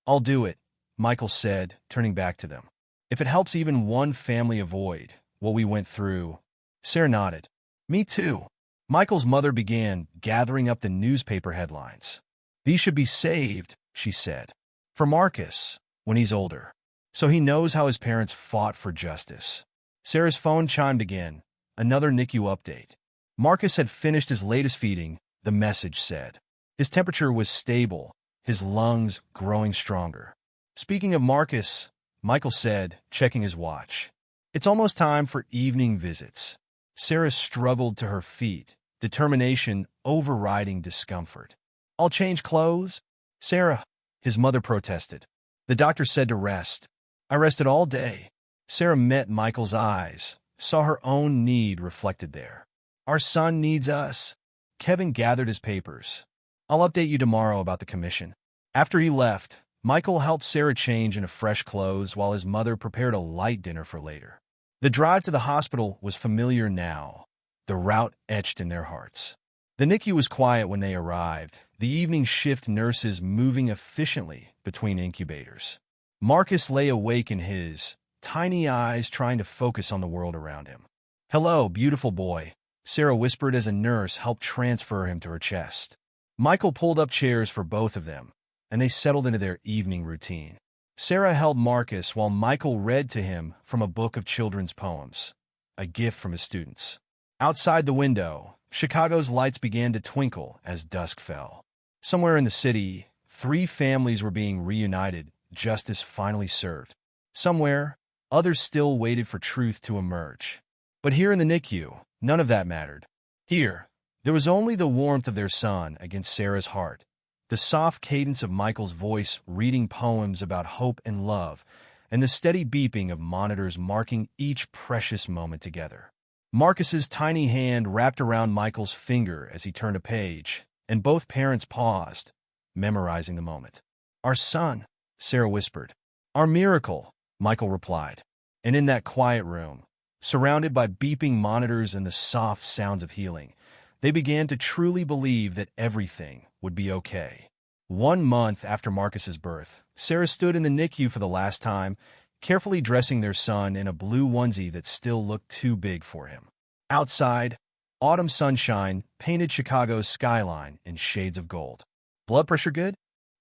"I'll do it," Michael said, turning back to them. "If it helps even one family avoid what we went through." Sarah nodded. "Me too." Michael's mother began gathering up the newspaper headlines. "These should be saved," she said, "for Marcus when he's older, so he knows how his parents fought for justice." Sarah's phone chimed again, another NICU update. Marcus had finished his latest feeding, the message said. His temperature was stable, his lungs growing stronger. "Speaking of Marcus," Michael said, checking his watch, "it's almost time for evening visits." Sarah struggled to her feet, determination overriding discomfort. I'll change clothes. Sarah, his mother protested. The doctor said to rest. I rested all day. Sarah met Michael's eyes, saw her own need reflected there. Our son needs us. Kevin gathered his papers. I'll update you tomorrow about the commission. After he left, Michael helped Sarah change into fresh clothes while his mother prepared a light dinner for later. The drive to the hospital was familiar now, the route etched in their hearts. The NICU was quiet when they arrived, the evening shift nurses moving efficiently between incubators. Marcus lay awake in his tiny eyes trying to focus on the world around him. Hello, beautiful boy, Sarah whispered as a nurse helped transfer him to her chest. Michael pulled up chairs for both of them, and they settled into their evening routine. Sarah held Marcus while Michael read to him from a book of children's poems, a gift from his students. Outside the window, Chicago's lights began to twinkle as dusk fell. Somewhere in the city, 3 families were being reunited, justice finally served. Somewhere, others still waited for truth to emerge. But here in the NICU, none of that mattered. Here, there was only the warmth of their son against Sarah's heart, the soft cadence of Michael's voice reading poems about hope and love, and the steady beeping of monitors marking each precious moment together. Marcus's tiny hand wrapped around Michael's finger as he turned a page, and both parents paused, memorizing the moment. Our son, Sarah whispered. Our miracle, Michael replied. And in that quiet room, surrounded by beeping monitors and the soft sounds of healing, they began to truly believe that everything would be okay. 1 month after Marcus's birth, Sarah stood in the NICU for the last time, carefully dressing their son in a blue onesie that still looked too big for him. Outside, autumn sunshine painted Chicago's skyline in shades of gold. Blood pressure good?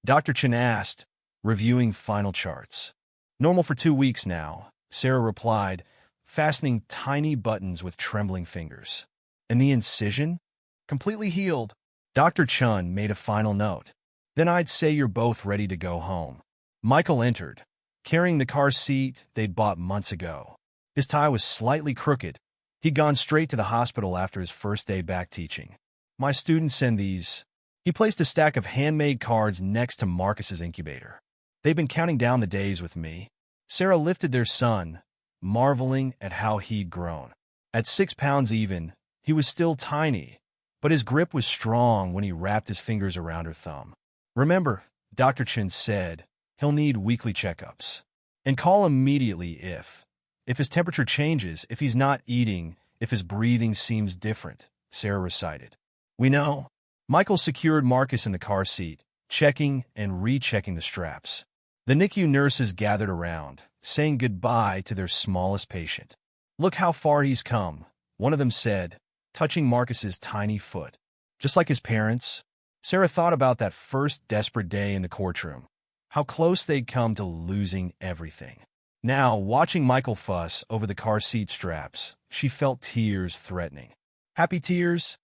Dr. Chen asked, reviewing final charts. Normal for 2 weeks now, Sarah replied, fastening tiny buttons with trembling fingers. And the incision? Completely healed. Dr. Chun made a final note. Then I'd say you're both ready to go home. Michael entered, carrying the car seat they'd bought months ago. His tie was slightly crooked. He'd gone straight to the hospital after his first day back teaching. My students send these. He placed a stack of handmade cards next to Marcus's incubator. They've been counting down the days with me. Sarah lifted their son, marveling at how he'd grown. At 6 pounds even, he was still tiny, but his grip was strong when he wrapped his fingers around her thumb. Remember, Dr. Chin said, he'll need weekly checkups. And call immediately if his temperature changes, if he's not eating, if his breathing seems different, Sarah recited. We know. Michael secured Marcus in the car seat, checking and rechecking the straps. The NICU nurses gathered around, saying goodbye to their smallest patient. Look how far he's come, one of them said, touching Marcus's tiny foot. Just like his parents, Sarah thought about that first desperate day in the courtroom, how close they'd come to losing everything. Now, watching Michael fuss over the car seat straps, she felt tears threatening. Happy tears?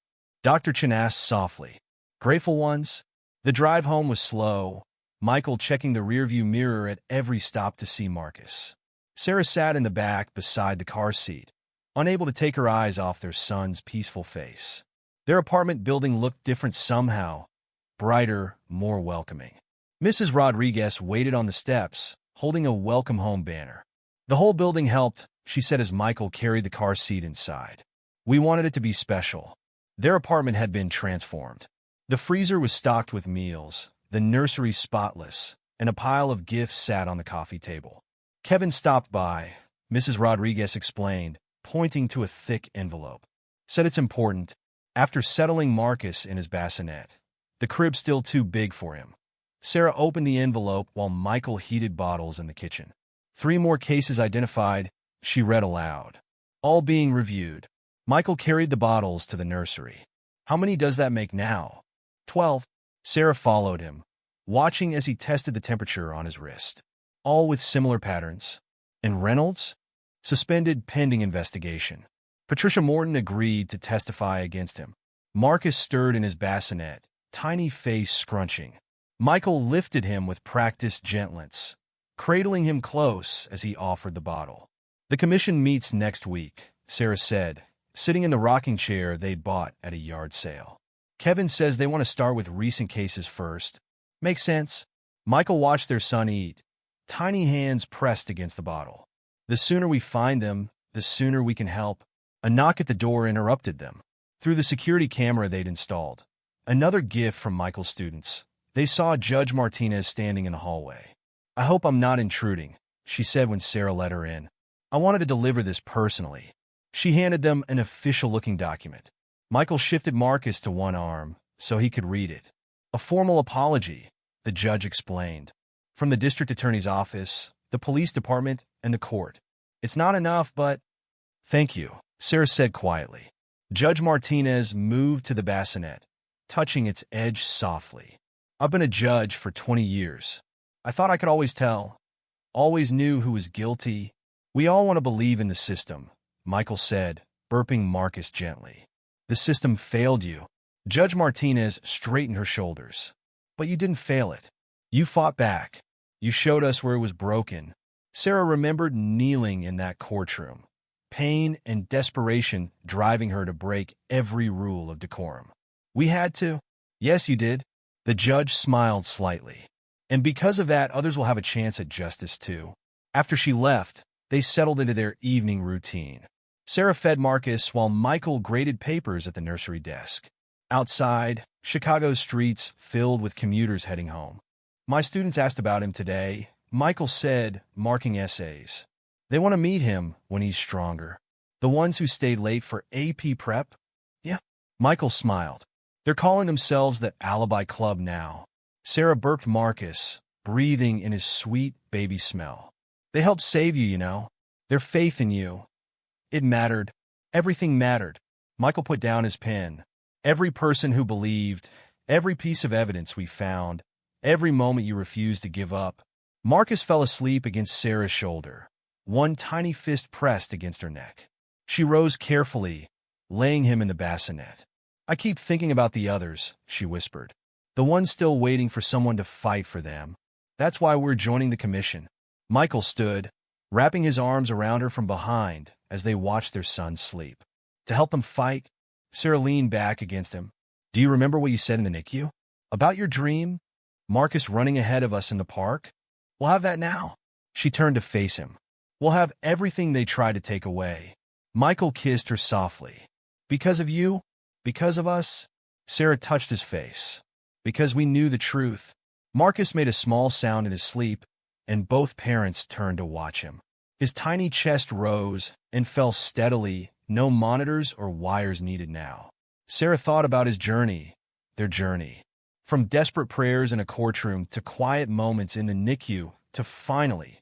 Dr. Chen asked softly. Grateful ones? The drive home was slow, Michael checking the rearview mirror at every stop to see Marcus. Sarah sat in the back beside the car seat, unable to take her eyes off their son's peaceful face. Their apartment building looked different somehow, brighter, more welcoming. Mrs. Rodriguez waited on the steps, holding a welcome home banner. The whole building helped, she said as Michael carried the car seat inside. We wanted it to be special. Their apartment had been transformed. The freezer was stocked with meals, the nursery spotless, and a pile of gifts sat on the coffee table. Kevin stopped by, Mrs. Rodriguez explained, pointing to a thick envelope. Said it's important. After settling Marcus in his bassinet, the crib still too big for him. Sarah opened the envelope while Michael heated bottles in the kitchen. 3 more cases identified, she read aloud. All being reviewed. Michael carried the bottles to the nursery. How many does that make now? 12. Sarah followed him, watching as he tested the temperature on his wrist. All with similar patterns. And Reynolds? Suspended pending investigation. Patricia Morton agreed to testify against him. Marcus stirred in his bassinet, tiny face scrunching. Michael lifted him with practiced gentleness, cradling him close as he offered the bottle. The commission meets next week, Sarah said, sitting in the rocking chair they'd bought at a yard sale. Kevin says they want to start with recent cases first. Makes sense. Michael watched their son eat, tiny hands pressed against the bottle. The sooner we find them, the sooner we can help. A knock at the door interrupted them. Through the security camera they'd installed. Another gift from Michael's students. They saw Judge Martinez standing in the hallway. "I hope I'm not intruding," she said when Sarah let her in. "I wanted to deliver this personally." She handed them an official-looking document. Michael shifted Marcus to one arm so he could read it. "A formal apology," the judge explained. "From the district attorney's office, the police department, and the court. It's not enough, but—" "Thank you," Sarah said quietly. Judge Martinez moved to the bassinet, touching its edge softly. "I've been a judge for 20 years. I thought I could always tell. Always knew who was guilty. We all want to believe in the system," Michael said, burping Marcus gently. "The system failed you." Judge Martinez straightened her shoulders. "But you didn't fail it. You fought back. You showed us where it was broken." Sarah remembered kneeling in that courtroom, pain and desperation driving her to break every rule of decorum. "We had to." "Yes, you did." The judge smiled slightly. "And because of that, others will have a chance at justice, too." After she left, they settled into their evening routine. Sarah fed Marcus while Michael graded papers at the nursery desk. Outside, Chicago's streets filled with commuters heading home. "My students asked about him today," Michael said, marking essays. "They want to meet him when he's stronger." "The ones who stayed late for AP prep?" "Yeah." Michael smiled. "They're calling themselves the Alibi Club now." Sarah burped Marcus, breathing in his sweet baby smell. "They helped save you, you know. Their faith in you. It mattered. Everything mattered." Michael put down his pen. "Every person who believed, every piece of evidence we found, every moment you refused to give up." Marcus fell asleep against Sarah's shoulder, one tiny fist pressed against her neck. She rose carefully, laying him in the bassinet. "I keep thinking about the others," she whispered. "The ones still waiting for someone to fight for them. That's why we're joining the commission." Michael stood, wrapping his arms around her from behind as they watched their son sleep. "To help them fight?" Sarah leaned back against him. "Do you remember what you said in the NICU? About your dream? Marcus running ahead of us in the park? We'll have that now." She turned to face him. "We'll have everything they try to take away." Michael kissed her softly. "Because of you? Because of us?" Sarah touched his face. "Because we knew the truth." Marcus made a small sound in his sleep, and both parents turned to watch him. His tiny chest rose and fell steadily, no monitors or wires needed now. Sarah thought about his journey, their journey. From desperate prayers in a courtroom to quiet moments in the NICU to finally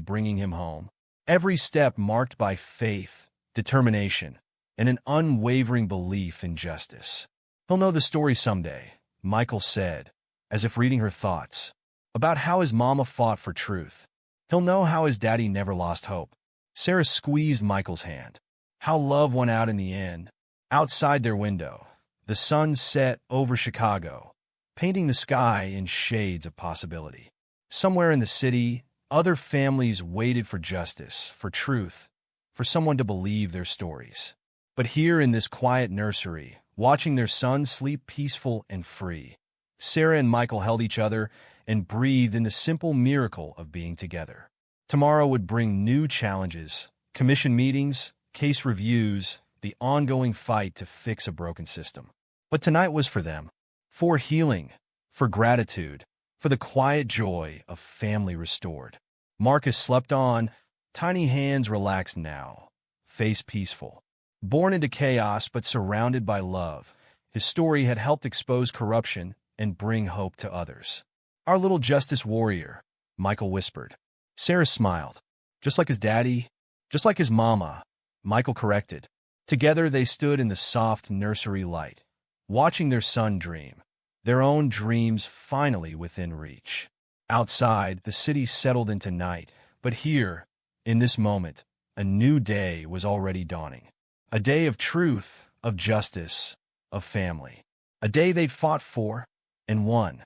bringing him home. Every step marked by faith, determination, and an unwavering belief in justice. "He'll know the story someday," Michael said, as if reading her thoughts, "about how his mama fought for truth. He'll know how his daddy never lost hope." Sarah squeezed Michael's hand. How love won out in the end. Outside their window, the sun set over Chicago, painting the sky in shades of possibility. Somewhere in the city, other families waited for justice, for truth, for someone to believe their stories. But here in this quiet nursery, watching their son sleep peaceful and free, Sarah and Michael held each other and breathed in the simple miracle of being together. Tomorrow would bring new challenges, commission meetings, case reviews, the ongoing fight to fix a broken system. But tonight was for them, for healing, for gratitude, for the quiet joy of family restored. Marcus slept on, tiny hands relaxed now, face peaceful. Born into chaos but surrounded by love, his story had helped expose corruption and bring hope to others. "Our little justice warrior," Michael whispered. Sarah smiled. "Just like his daddy, just like his mama," Michael corrected. Together they stood in the soft nursery light, watching their son dream, their own dreams finally within reach. Outside, the city settled into night, but here, in this moment, a new day was already dawning. A day of truth, of justice, of family. A day they'd fought for and won.